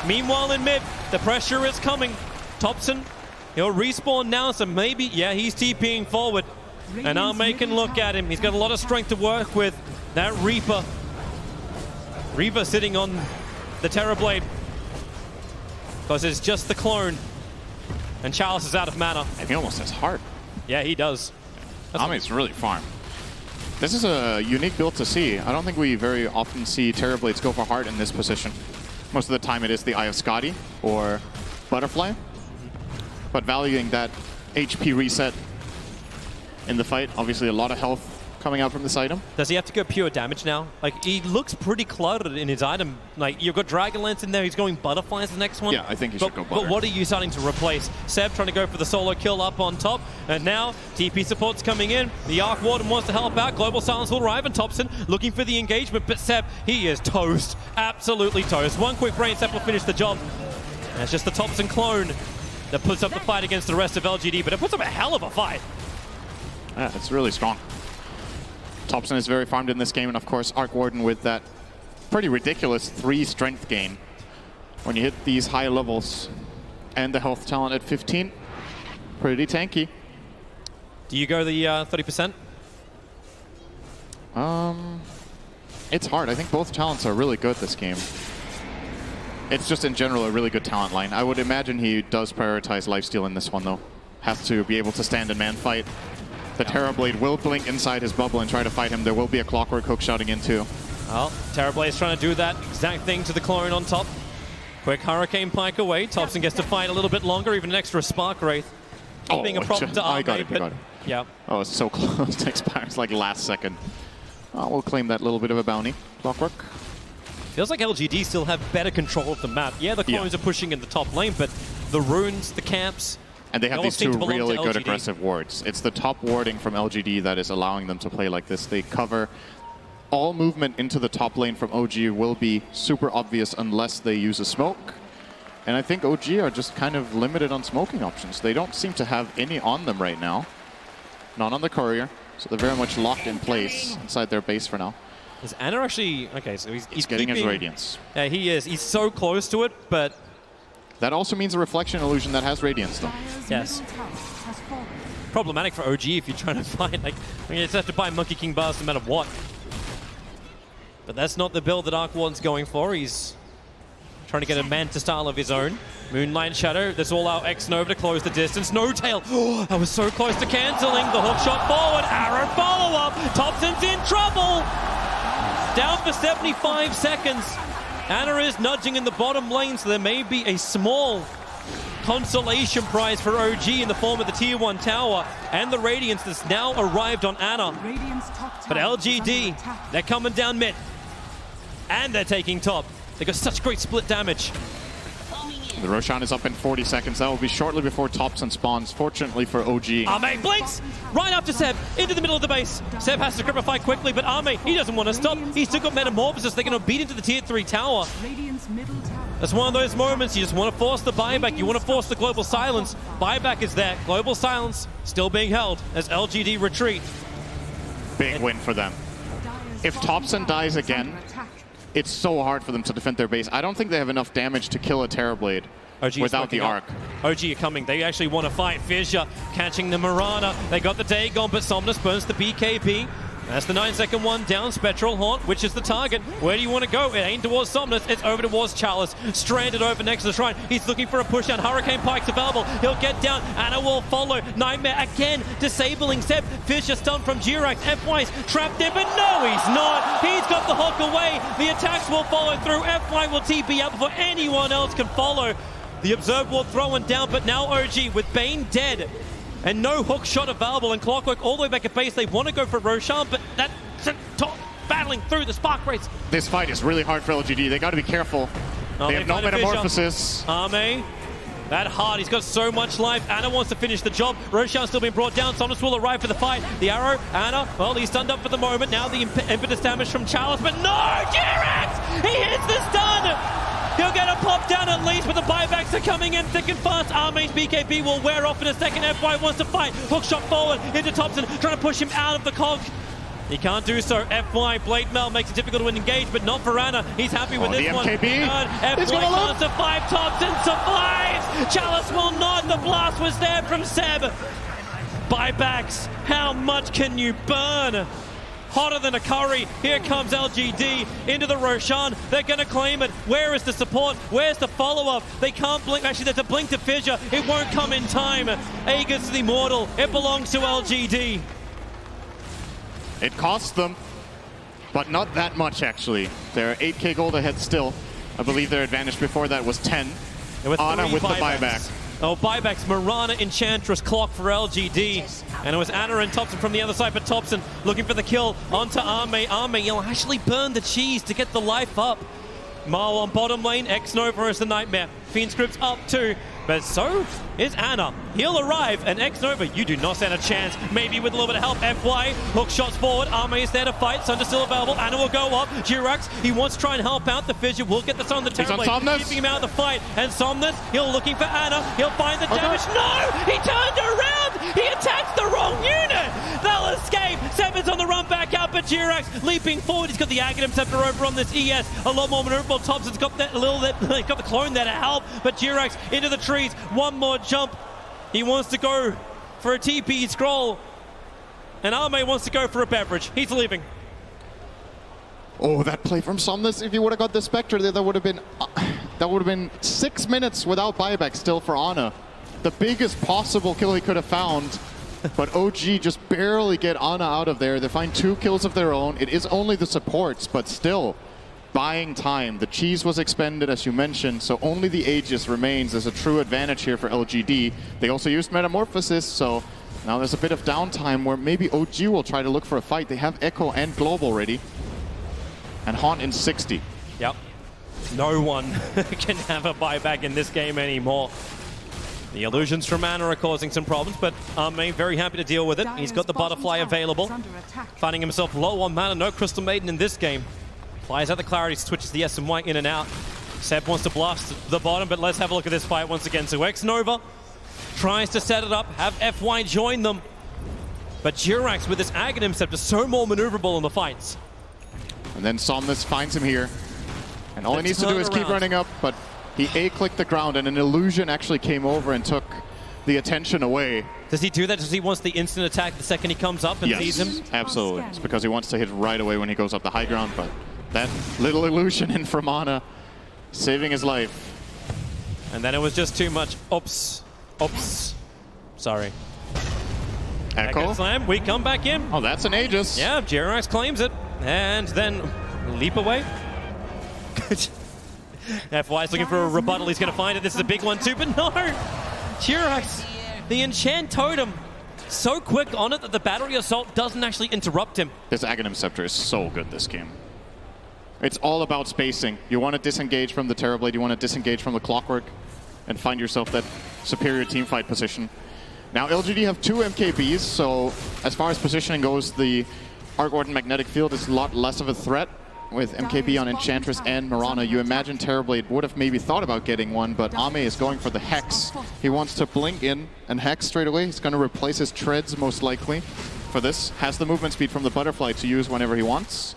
Meanwhile in mid, the pressure is coming. Topson, he'll respawn now, so maybe, yeah, he's TPing forward. And Ame can look at him. He's got a lot of strength to work with. That Reaper sitting on the Terrorblade. Because it's just the clone. And Chalice is out of mana. And he almost has heart. Yeah, he does. Ame's really farm. This is a unique build to see. I don't think we very often see Terrorblades go for heart in this position. Most of the time it is the Eye of Skadi or Butterfly. But valuing that HP reset in the fight, obviously a lot of health coming out from this item. Does he have to go pure damage now? Like, he looks pretty cluttered in his item. Like, you've got Dragonlance in there, he's going Butterflies the next one. Yeah, I think he should go Butter. But what are you starting to replace? Seb trying to go for the solo kill up on top, and now TP support's coming in. The Arc Warden wants to help out. Global Silence will arrive, and Topson looking for the engagement, but Seb, he is toast. Absolutely toast. One quick brain, Seb will finish the job. And it's just the Topson clone that puts up the fight against the rest of LGD, but it puts up a hell of a fight. Yeah, it's really strong. Topson is very farmed in this game, and of course Arc Warden with that pretty ridiculous 3 strength gain. When you hit these high levels and the health talent at 15, pretty tanky. Do you go the 30%? It's hard. I think both talents are really good this game. It's just in general a really good talent line. I would imagine he does prioritize lifesteal in this one though. Has to be able to stand and man fight. The Terrorblade will blink inside his bubble and try to fight him. There will be a Clockwork Hook shouting in too. Well, Terrorblade's trying to do that exact thing to the clone on top. Quick Hurricane Pike away. Topson gets to fight a little bit longer, even an extra Spark Wraith. Being a problem to Ame, I got it. Yeah. Oh, it's so close to expires like last second. We'll claim that little bit of a bounty. Clockwork. Feels like LGD still have better control of the map. Yeah, the clones are pushing in the top lane, but the runes, the camps... And they have these 2 really good aggressive wards. It's the top warding from LGD that is allowing them to play like this. They cover all movement into the top lane from OG will be super obvious unless they use a smoke. And I think OG are just kind of limited on smoking options. They don't seem to have any on them right now. Not on the courier. So they're very much locked in place inside their base for now. Is Ana actually... Okay, so he's getting his Radiance. Yeah, he is. He's so close to it, but... That also means a reflection illusion that has Radiance though. Yes. Problematic for OG if you're trying to find, like, I mean, you just have to buy Monkey King bars no matter what. But that's not the build that Arc Warden's going for. He's trying to get a Manta style of his own. Moonlight Shadow, that's all our X-Nova to close the distance. No tail. Oh, I was so close to cancelling. The hook shot forward. Arrow follow-up. Topson's in trouble. Down for 75 seconds. Ana is nudging in the bottom lane, so there may be a small consolation prize for OG in the form of the Tier 1 tower and the Radiance that's now arrived on Ana. But LGD, they're coming down mid. And they're taking top. They got such great split damage. The Roshan is up in 40 seconds. That will be shortly before Topson spawns, fortunately for OG. Ame blinks right after Seb into the middle of the base. Seb has to grip a fight quickly, but Ame, he doesn't want to stop. He's still got Metamorphosis. They're going to beat into the Tier 3 tower. That's one of those moments you just want to force the buyback. You want to force the Global Silence. Buyback is there. Global Silence still being held as LGD retreat. Big win for them. If Topson dies again, it's so hard for them to defend their base. I don't think they have enough damage to kill a Terrorblade without the Arc. OG are coming. They actually want to fight. Fissure catching the Mirana. They got the Dagon, but Somnus burns the BKB. That's the 9-second one down. Spectral Haunt, which is the target. Where do you want to go? It ain't towards Somnus. It's over towards Chalice. Stranded over next to the Shrine. He's looking for a push down. Hurricane Pike's available. He'll get down. Ana will follow. Nightmare again. Disabling Seb. Fissure stunned from Jirax. FY's trapped in, but no, he's not. He's got the hook away. The attacks will follow through. FY will TP out before anyone else can follow. The Observe will throw him down, but now OG with Bane dead. And no hook shot available, and Clockwork all the way back at base. They want to go for Roshan, but that's top battling through the Spark Wraiths. This fight is really hard for LGD. They got to be careful. They have no metamorphosis. Ame, that hard. He's got so much life. Ana wants to finish the job. Roshan still being brought down. Somnus will arrive for the fight. The arrow, Ana, well, he's stunned up for the moment. Now the impetus damage from Chalice, but no! G-Rex! He hits the stun! He'll get a pop down at least, but the buybacks are coming in thick and fast. Ame's BKB will wear off in a second. FY wants to fight. Hook shot forward into Thompson, trying to push him out of the cog. He can't do so. FY, Blade Mail makes it difficult to engage, but not for Ana. He's happy with this one. MKB. FY can't survive. Thompson survives. Chalice will not. The blast was there from Seb. Buybacks. How much can you burn? Hotter than a curry. Here comes LGD into the Roshan. They're going to claim it. Where is the support? Where's the follow-up? They can't blink. Actually, there's a blink to Fissure. It won't come in time. Aegis the Immortal. It belongs to LGD. It costs them, but not that much, actually. They're 8k gold ahead still. I believe their advantage before that was 10. Ana with the buyback. Oh, buybacks, Mirana, Enchantress, Clock for LGD. And it was Ana and Thompson from the other side, but Thompson looking for the kill onto Ame. Ame, he'll actually burn the cheese to get the life up. Mao on bottom lane, X-Nova is the nightmare. Fiendscript's up too, but so is Ana. He'll arrive, and X-Nova, you do not stand a chance. Maybe with a little bit of help. FY, hook shots forward. Ame is there to fight. Sunder still available. Ana will go up. Jirax, he wants to try and help out. The Fissure will get the Sun on the Terrorblade, keeping him out of the fight. And Somnus, he'll looking for Ana. He'll find the damage. No! He turned around! He attacked the wrong unit! They'll escape. Seven's on the run back out, but Jirax leaping forward. He's got the Aghanim Scepter over on this ES. A lot more maneuverable. Thompson's got that little bit, he's got the clone there to help, but Jirax into the trees. One more jump. He wants to go for a TP scroll. And Ame wants to go for a beverage. He's leaving. Oh, that play from Somnus. If he would have got the Spectre there, that would have been 6 minutes without buyback still for Ana. The biggest possible kill he could have found. But OG just barely get Ana out of there. They find 2 kills of their own. It is only the supports, but still buying time. The cheese was expended, as you mentioned, so only the Aegis remains as a true advantage here for LGD. They also used Metamorphosis, so now there's a bit of downtime where maybe OG will try to look for a fight. They have Echo and Global ready. And Haunt in 60. Yep. No one can have a buyback in this game anymore. The illusions from Ana are causing some problems, but Ame very happy to deal with it. He's got the Butterfly available. Finding himself low on mana. No Crystal Maiden in this game. Flies out the Clarity, switches the SMY in and out. Seb wants to blast the bottom, but let's have a look at this fight once again. So X-Nova tries to set it up, have FY join them. But Jirax with this Aghanim Scepter so more maneuverable in the fights. And then Somnus finds him here. And all he needs to do is keep running up, but he A-clicked the ground and an illusion actually came over and took the attention away. Does he do that? Does he wants the instant attack the second he comes up and sees him? Yes, absolutely. It's because he wants to hit right away when he goes up the high ground, but that little illusion in from Ana, saving his life. And then it was just too much. Oops. Oops. Sorry. Echo. Slam. We come back in. Oh, that's an Aegis. Yeah, Jirax claims it. And then leap away. FY's looking for a rebuttal. He's going to find it. This is a big one too, but no. Jirax, the Enchant Totem, so quick on it that the Battery Assault doesn't actually interrupt him. This Aghanim Scepter is so good this game. It's all about spacing. You want to disengage from the Terrorblade, you want to disengage from the Clockwork, and find yourself that superior teamfight position. Now LGD have 2 MKBs, so as far as positioning goes, the Arc Warden Magnetic Field is a lot less of a threat. With MKB on Enchantress and Mirana, you imagine Terrorblade would have maybe thought about getting one, but Ame is going for the Hex. He wants to blink in and Hex straight away. He's going to replace his treads most likely for this. Has the movement speed from the Butterfly to use whenever he wants.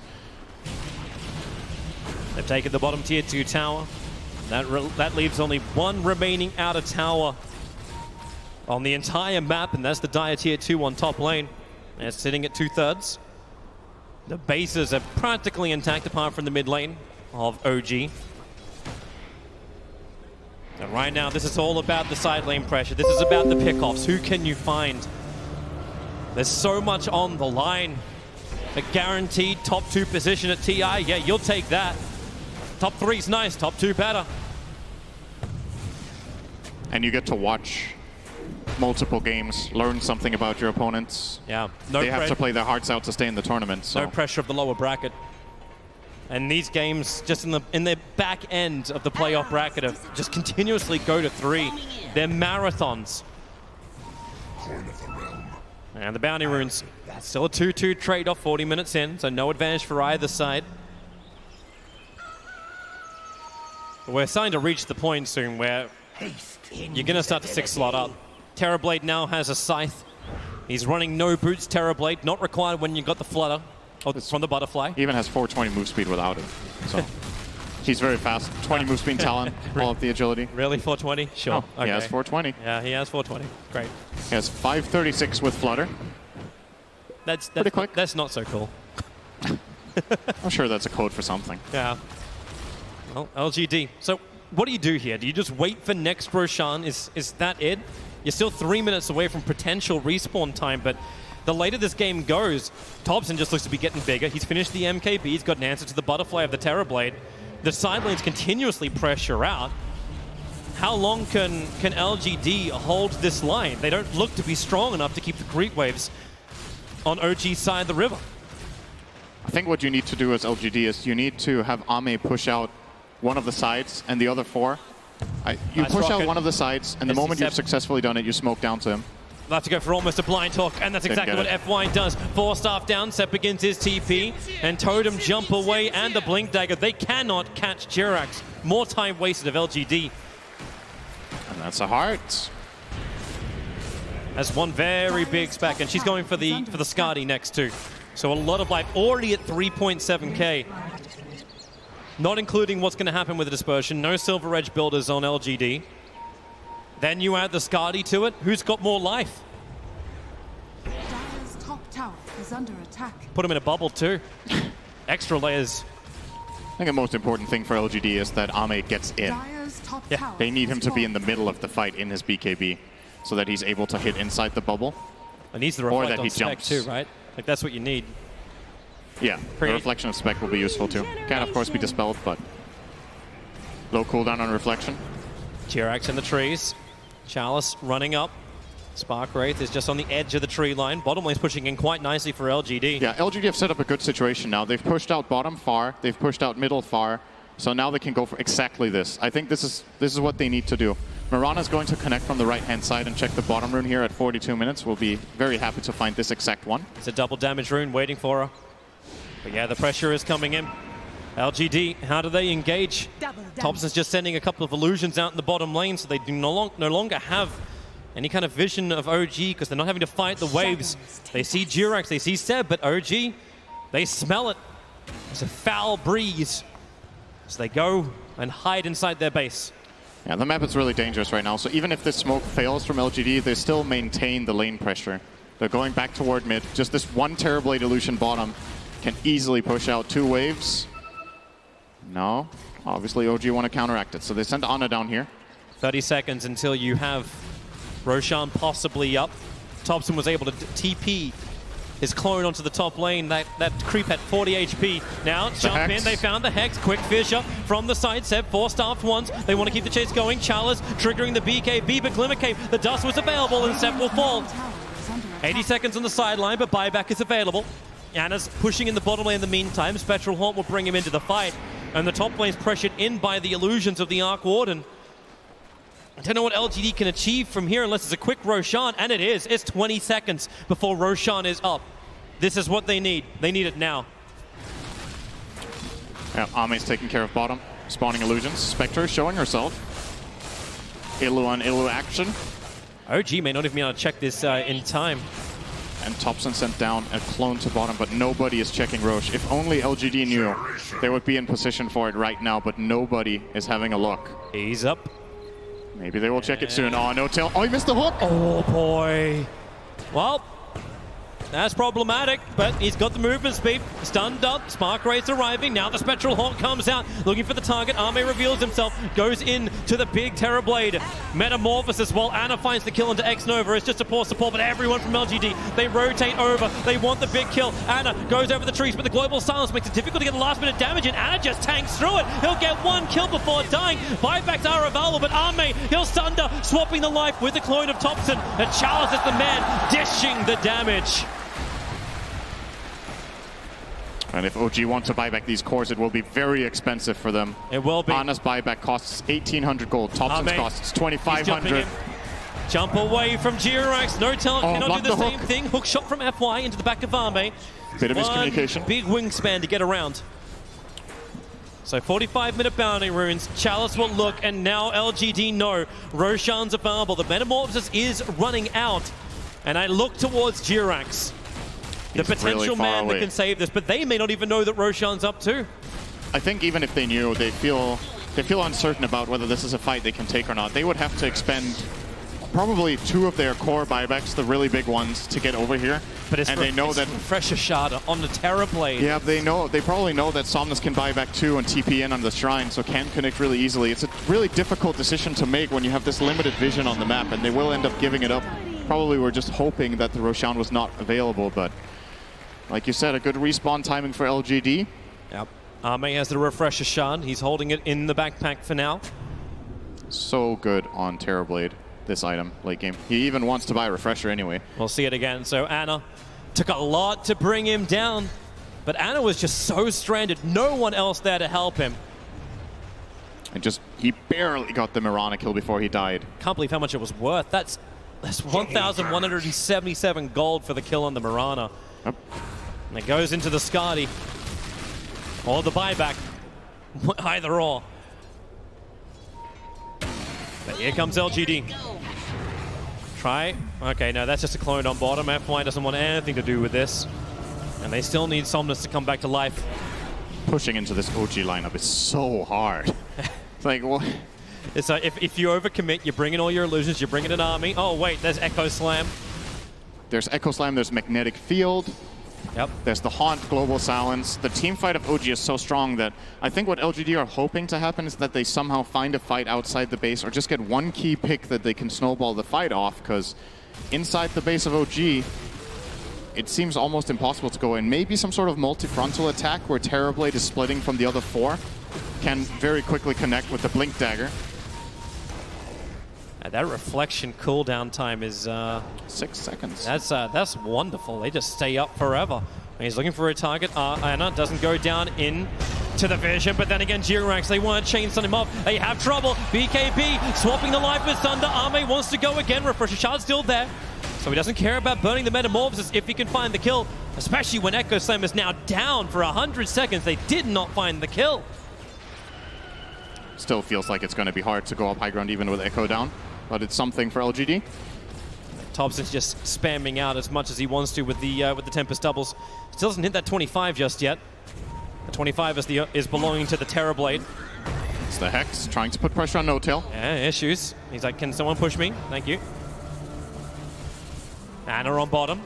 They've taken the bottom tier 2 tower. That leaves only one remaining outer tower on the entire map, and that's the Dire tier 2 on top lane. And it's sitting at 2/3. The bases are practically intact apart from the mid lane of OG. And right now, this is all about the side lane pressure. This is about the pickoffs. Who can you find? There's so much on the line. A guaranteed top 2 position at TI. Yeah, you'll take that. Top 3's nice, top 2 better. And you get to watch multiple games, learn something about your opponents. Yeah, they have to play their hearts out to stay in the tournament. So. No pressure of the lower bracket. And these games, just in the back end of the playoff bracket, just continuously go to 3. They're marathons. And the bounty runes, still a 2-2 trade-off, 40 minutes in, so no advantage for either side. We're starting to reach the point soon where you're going to start to 6-slot up. Terrorblade now has a scythe. He's running no boots Terrorblade, not required when you've got the flutter from the butterfly. He even has 420 move speed without it. So he's very fast. 20 move speed talent, all of the agility. Really, 420? Sure. Oh, okay. He has 420. Yeah, he has 420. Great. He has 536 with flutter. That's pretty quick. That's not so cool. I'm sure that's a code for something. Yeah. Well, LGD. So what do you do here? Do you just wait for next Roshan? Is that it? You're still 3 minutes away from potential respawn time, but the later this game goes, Topson just looks to be getting bigger. He's finished the MKB. He's got an answer to the butterfly of the Terrorblade. The side lanes continuously pressure out. How long can LGD hold this line? They don't look to be strong enough to keep the creep waves on OG's side of the river. I think what you need to do as LGD is you need to have Ame push out one of the sides and the other 4. You nice push rocket. out one of the sides, and the moment you've successfully done it, you smoke down to him. They'll have to go for almost a blind talk, and that's exactly what FY does. 4 staff down, Sep begins his TP, and Totem jump away, and the Blink Dagger. They cannot catch Jirax. More time wasted of LGD. And that's a heart. That's one very big spec, and she's going for the Skadi next too. So a lot of life, already at 3.7k. Not including what's going to happen with the dispersion. No Silver Edge builders on LGD. Then you add the Skadi to it. Who's got more life? Dire's top tower is under attack. Put him in a bubble too. Extra layers. I think the most important thing for LGD is that Ame gets in. Dire's top Yeah. tower They need him to be in lost. the middle of the fight in his BKB so that he's able to hit inside the bubble. And he's the Or reflect that on he spec jumps. too, right? Like that's what you need. Yeah, the reflection of spec will be useful too. Can of course be dispelled, but low cooldown on reflection. Jirax in the trees. Chalice running up. Spark Wraith is just on the edge of the tree line. Bottom lane's pushing in quite nicely for LGD. Yeah, LGD have set up a good situation now. They've pushed out bottom far, they've pushed out middle far, so now they can go for exactly this. I think this is what they need to do. Mirana's going to connect from the right-hand side and check the bottom rune here at 42 minutes. We'll be very happy to find this exact one. It's a double damage rune waiting for her. But yeah, the pressure is coming in. LGD, how do they engage? Thompson's just sending a couple of illusions out in the bottom lane, so they do no longer have any kind of vision of OG because they're not having to fight the waves. They see Jirax, they see Seb, but OG, they smell it. It's a foul breeze. So they go and hide inside their base. Yeah, the map is really dangerous right now, so even if this smoke fails from LGD, they still maintain the lane pressure. They're going back toward mid. Just this one Terrorblade illusion bottom can easily push out 2 waves. No, obviously OG want to counteract it, so they send Ana down here. 30 seconds until you have Roshan possibly up. Thompson was able to TP his clone onto the top lane. That creep had 40 HP. Now jump in, they found the Hex. Quick fissure from the side. Seb, 4-staffed ones. They want to keep the chase going. Chalice triggering the BKB, but Glimmer Cave, the dust was available and Seb will fall. 80 seconds on the sideline, but buyback is available. Anna's pushing in the bottom lane in the meantime. Spectral Haunt will bring him into the fight. And the top lane's pressured in by the illusions of the Arc Warden. I don't know what LGD can achieve from here unless it's a quick Roshan, and it is. It's 20 seconds before Roshan is up. This is what they need. They need it now. Yeah, Ame's taking care of bottom. Spawning illusions. Spectre showing herself. Illu on Illu action. OG may not even be able to check this in time. And Topson sent down a clone to bottom, but nobody is checking Roche. If only LGD knew, they would be in position for it right now, but nobody is having a look. He's up. Maybe they will check it soon. Oh, no tail. Oh, he missed the hook! Oh, boy. Well, that's problematic, but he's got the movement speed. Stunned up, Spark Wraith's arriving. Now the Spectral Haunt comes out, looking for the target. Ame reveals himself, goes in to the big Terrorblade. Metamorphosis while Anna finds the kill into X-Nova. It's just a poor support, but everyone from LGD, they rotate over. They want the big kill. Anna goes over the trees, but the Global Silence makes it difficult to get the last minute damage, and Anna just tanks through it. He'll get 1 kill before dying. Buybacks are available, but Ame, he'll sunder, swapping the life with the clone of Thompson. And Charles is the man, dishing the damage. And if OG want to buy back these cores, it will be very expensive for them. It will be. Ana's buyback costs 1,800 gold. Thompson's costs 2,500. Jump away from Jirax. No talent cannot do the same hook. thing. Hook shot from FY into the back of Ame. Bit of miscommunication. Big wingspan to get around. So 45-minute bounty runes. Chalice will look, and now LGD know. Roshan's available. The Metamorphosis is running out. And I look towards Jirax. The potential really man that can save this, but they may not even know that Roshan's up too. I think even if they knew, they feel uncertain about whether this is a fight they can take or not. They would have to expend probably 2 of their core buybacks, the really big ones, to get over here. But it's they know that Refresher Shard on the Terrorblade. Yeah, they probably know that Somnus can buy back 2 and TP in on the Shrine, so can connect really easily. It's a really difficult decision to make when you have this limited vision on the map, and they will end up giving it up. Probably we're just hoping that the Roshan was not available, but like you said, a good respawn timing for LGD. Yep. Ame has the Refresher Shard. He's holding it in the backpack for now. So good on Terrorblade, this item, late game. He even wants to buy a Refresher anyway. We'll see it again. So Ana took a lot to bring him down, but Ana was just so stranded. No one else there to help him. And he barely got the Mirana kill before he died. Can't believe how much it was worth. That's 1,177 gold for the kill on the Mirana. Yep. And it goes into the Skadi. Or the buyback. Either or. But here comes LGD. Try. Okay, no, that's just a clone on bottom. FY doesn't want anything to do with this. And they still need Somnus to come back to life. Pushing into this OG lineup is so hard. It's like, what? It's if you overcommit, you bring in all your illusions, you bring in an army. Oh, wait, there's Echo Slam. There's Echo Slam, there's Magnetic Field. Yep. There's the Haunt, Global Silence. The team fight of OG is so strong that I think what LGD are hoping to happen is that they somehow find a fight outside the base or just get one key pick that they can snowball the fight off, because inside the base of OG, it seems almost impossible to go in. Maybe some sort of multi-frontal attack where Terrorblade is splitting from the other 4 can very quickly connect with the Blink Dagger. That reflection cooldown time is 6 seconds. That's wonderful. They just stay up forever. He's looking for a target. Ana doesn't go down in to the vision, but then again, Jirax, they want to chain him up. They have trouble. BKB swapping the life with Thunder. Ame wants to go again. Refresher Shard's still there. So he doesn't care about burning the Metamorphosis if he can find the kill, especially when Echo Slam is now down for 100 seconds. They did not find the kill. Still feels like it's going to be hard to go up high ground even with Echo down, but it's something for LGD. Thompson's just spamming out as much as he wants to with the Tempest doubles. Still doesn't hit that 25 just yet. The 25 is belonging to the Terrorblade. It's the Hex trying to put pressure on No-Tail. Yeah, issues. He's like, can someone push me? Thank you. Ana on bottom.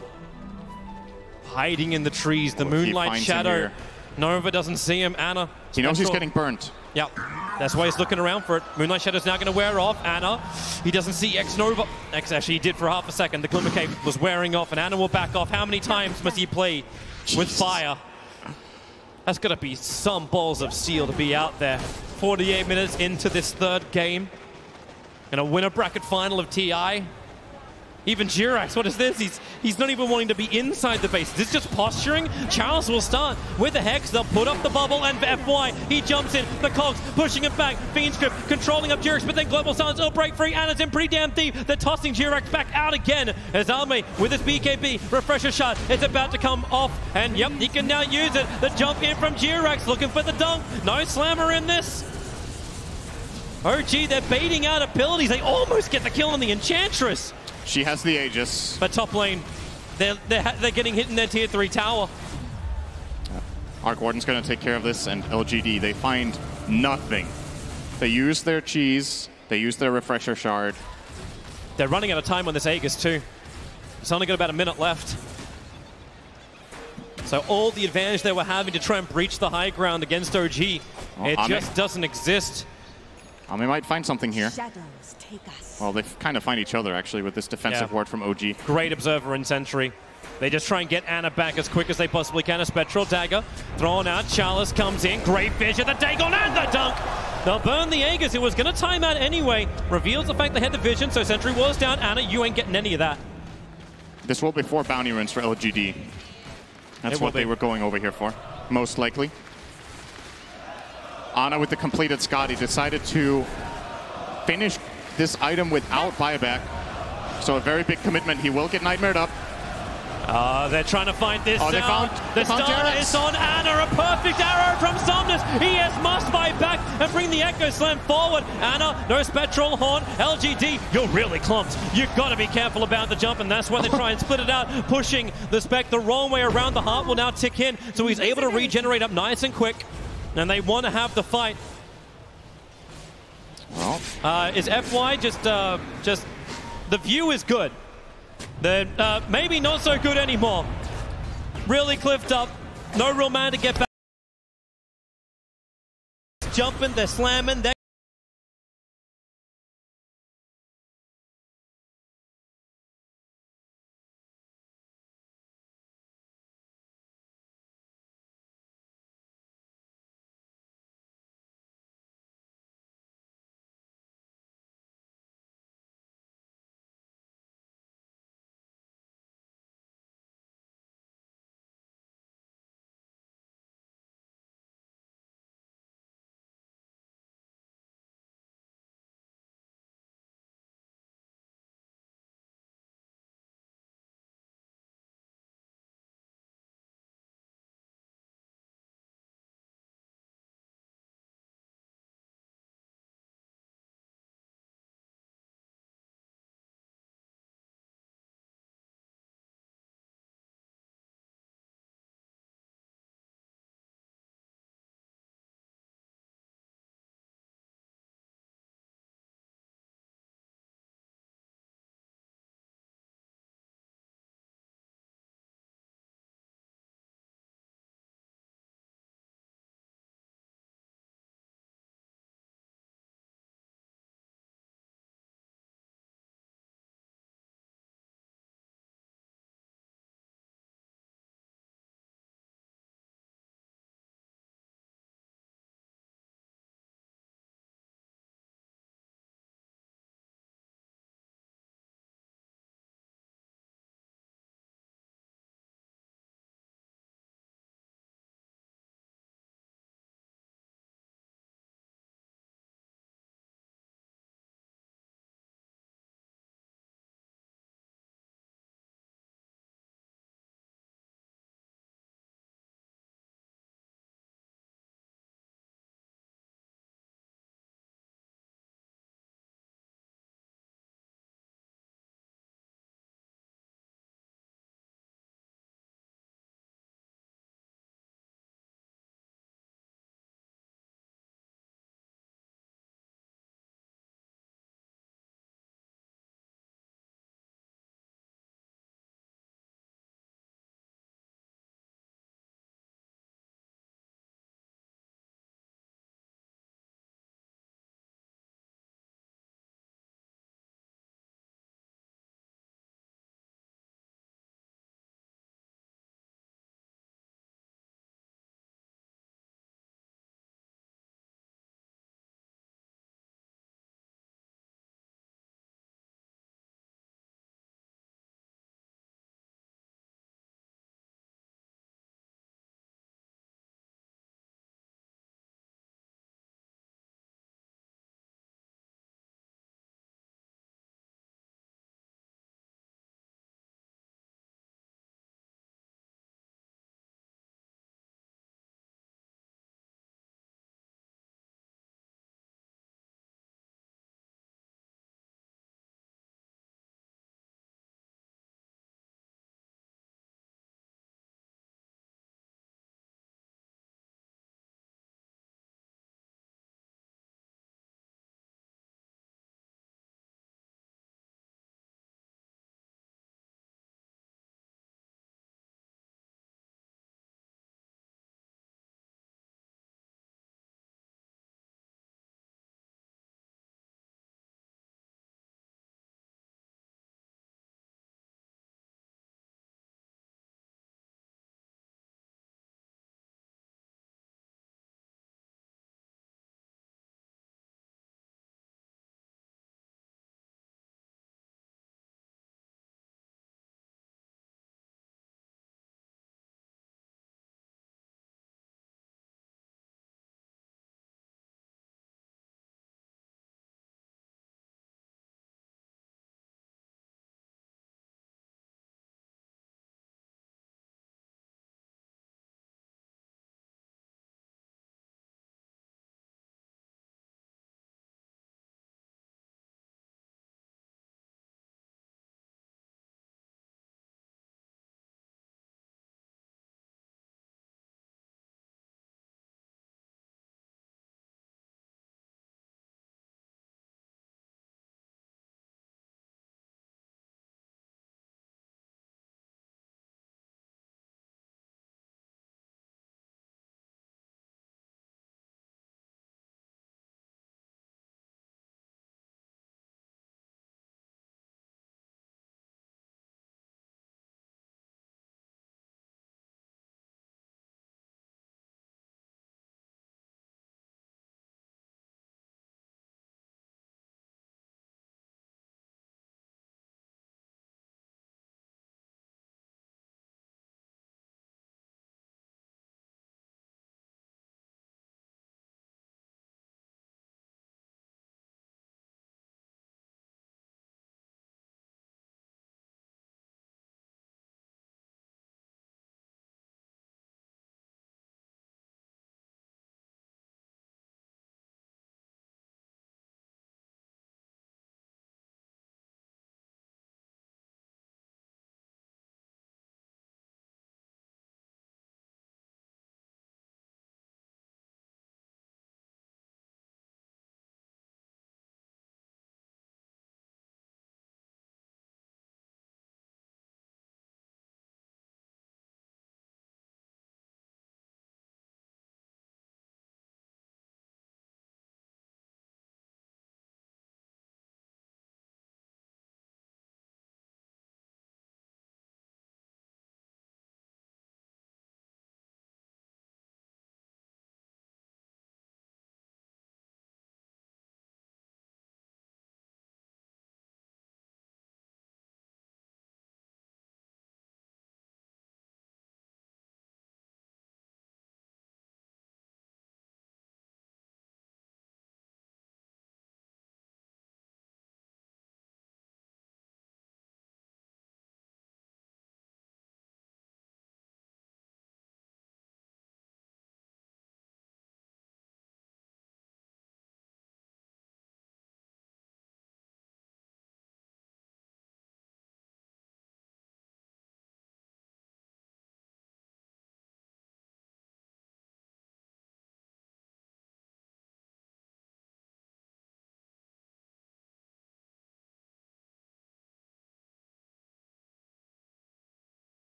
Hiding in the trees. The Moonlight Shadow. Nova doesn't see him. Ana. He knows he's getting burnt. Yep. That's why he's looking around for it. Moonlight Shadow's now going to wear off. Ana, he doesn't see X-Nova. X actually he did for half a second. The Glimmer Cape was wearing off, and Ana will back off. How many times must he play with fire? That's got to be some balls of steel to be out there. 48 minutes into this third game. And a winner bracket final of TI. Even Jirax, what is this? He's not even wanting to be inside the base. Is this just posturing? Charles will start with the Hex. They'll put up the bubble, and FY, he jumps in. The Cogs pushing him back. Fiend Script controlling up Jirax, but then Global Silence will break free. Ana's in pretty damn deep. They're tossing Jirax back out again as Ame with his BKB. Refresher Shot is about to come off, and yep, he can now use it. The jump in from Jirax, looking for the dunk. No slammer in this. OG, they're baiting out abilities. They almost get the kill on the Enchantress. She has the Aegis. But top lane, they're getting hit in their tier 3 tower. Arc Warden's going to take care of this, and LGD, they find nothing. They use their cheese, they use their Refresher Shard. They're running out of time on this Aegis too. It's only got about a minute left. So all the advantage they were having to try and breach the high ground against OG, it just doesn't exist. Ame might find something here. Shadows take us. Well, they kind of find each other, actually, with this defensive ward from OG. Great Observer and Sentry. They just try and get Ana back as quick as they possibly can. A Spectral Dagger thrown out. Chalice comes in. Great Fish at the Dagon and the dunk. They'll burn the Aegis. It was going to time out anyway. Reveals the fact they had the vision, so Sentry was down. Ana, you ain't getting any of that. This will be 4 bounty runes for LGD. That's what they were going over here for. most likely. Ana with the completed Scotty decided to finish this item without buyback. So a very big commitment. He will get nightmared up. They're trying to find this Oh, they out. found The stun Jarex. is on Ana. A perfect arrow from Somnus. ES must fight back and bring the Echo Slam forward. Ana, no Spectral Horn. LGD, you're really clumped. You've got to be careful about the jump, and that's why they try and split it out, pushing the Spec the wrong way around. The heart will now tick in, so he's able to regenerate up nice and quick, and they want to have the fight. Well, Is FY just the view is good. Then maybe not so good anymore. Really cliffed up. No real man to get back. Jumping, they're slamming, they're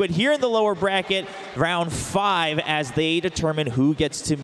Liquid here in the lower bracket, round 5, as they determine who gets to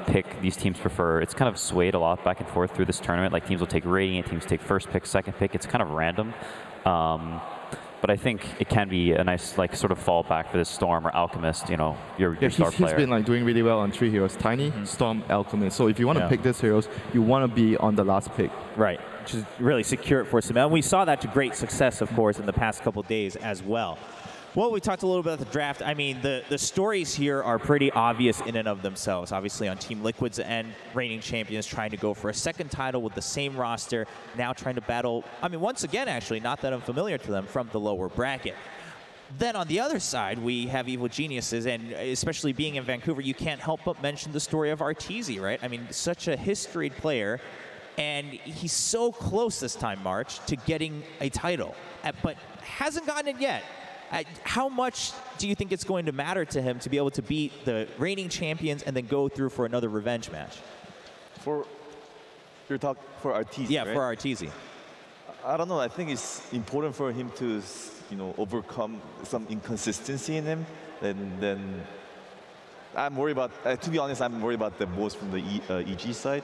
pick these teams prefer. It's kind of swayed a lot back and forth through this tournament. Like teams will take Radiant, teams take first pick, second pick. It's kind of random. But I think it can be a nice like sort of fallback for this Storm or Alchemist, you know, your star player. He's been like doing really well on 3 heroes, Tiny, Storm, Alchemist. So if you want to pick these heroes, you want to be on the last pick. Right, just really secure it for some. And we saw that to great success, of course, in the past couple of days as well. Well, we talked a little bit about the draft. I mean, the stories here are pretty obvious in and of themselves. Obviously, on Team Liquid's end, reigning champions trying to go for a second title with the same roster, now trying to battle, I mean, once again, actually, not that unfamiliar to them, from the lower bracket. Then on the other side, we have Evil Geniuses, and especially being in Vancouver, you can't help but mention the story of Arteezy, right? I mean, such a historied player, and he's so close this time, March, to getting a title, but hasn't gotten it yet. How much do you think it's going to matter to him to be able to beat the reigning champions and then go through for another revenge match? For Arteezy, yeah, right? for Arteezy. I don't know. I think it's important for him to, you know, overcome some inconsistency in him. Then I'm worried about. To be honest, I'm worried about the most from the EG side.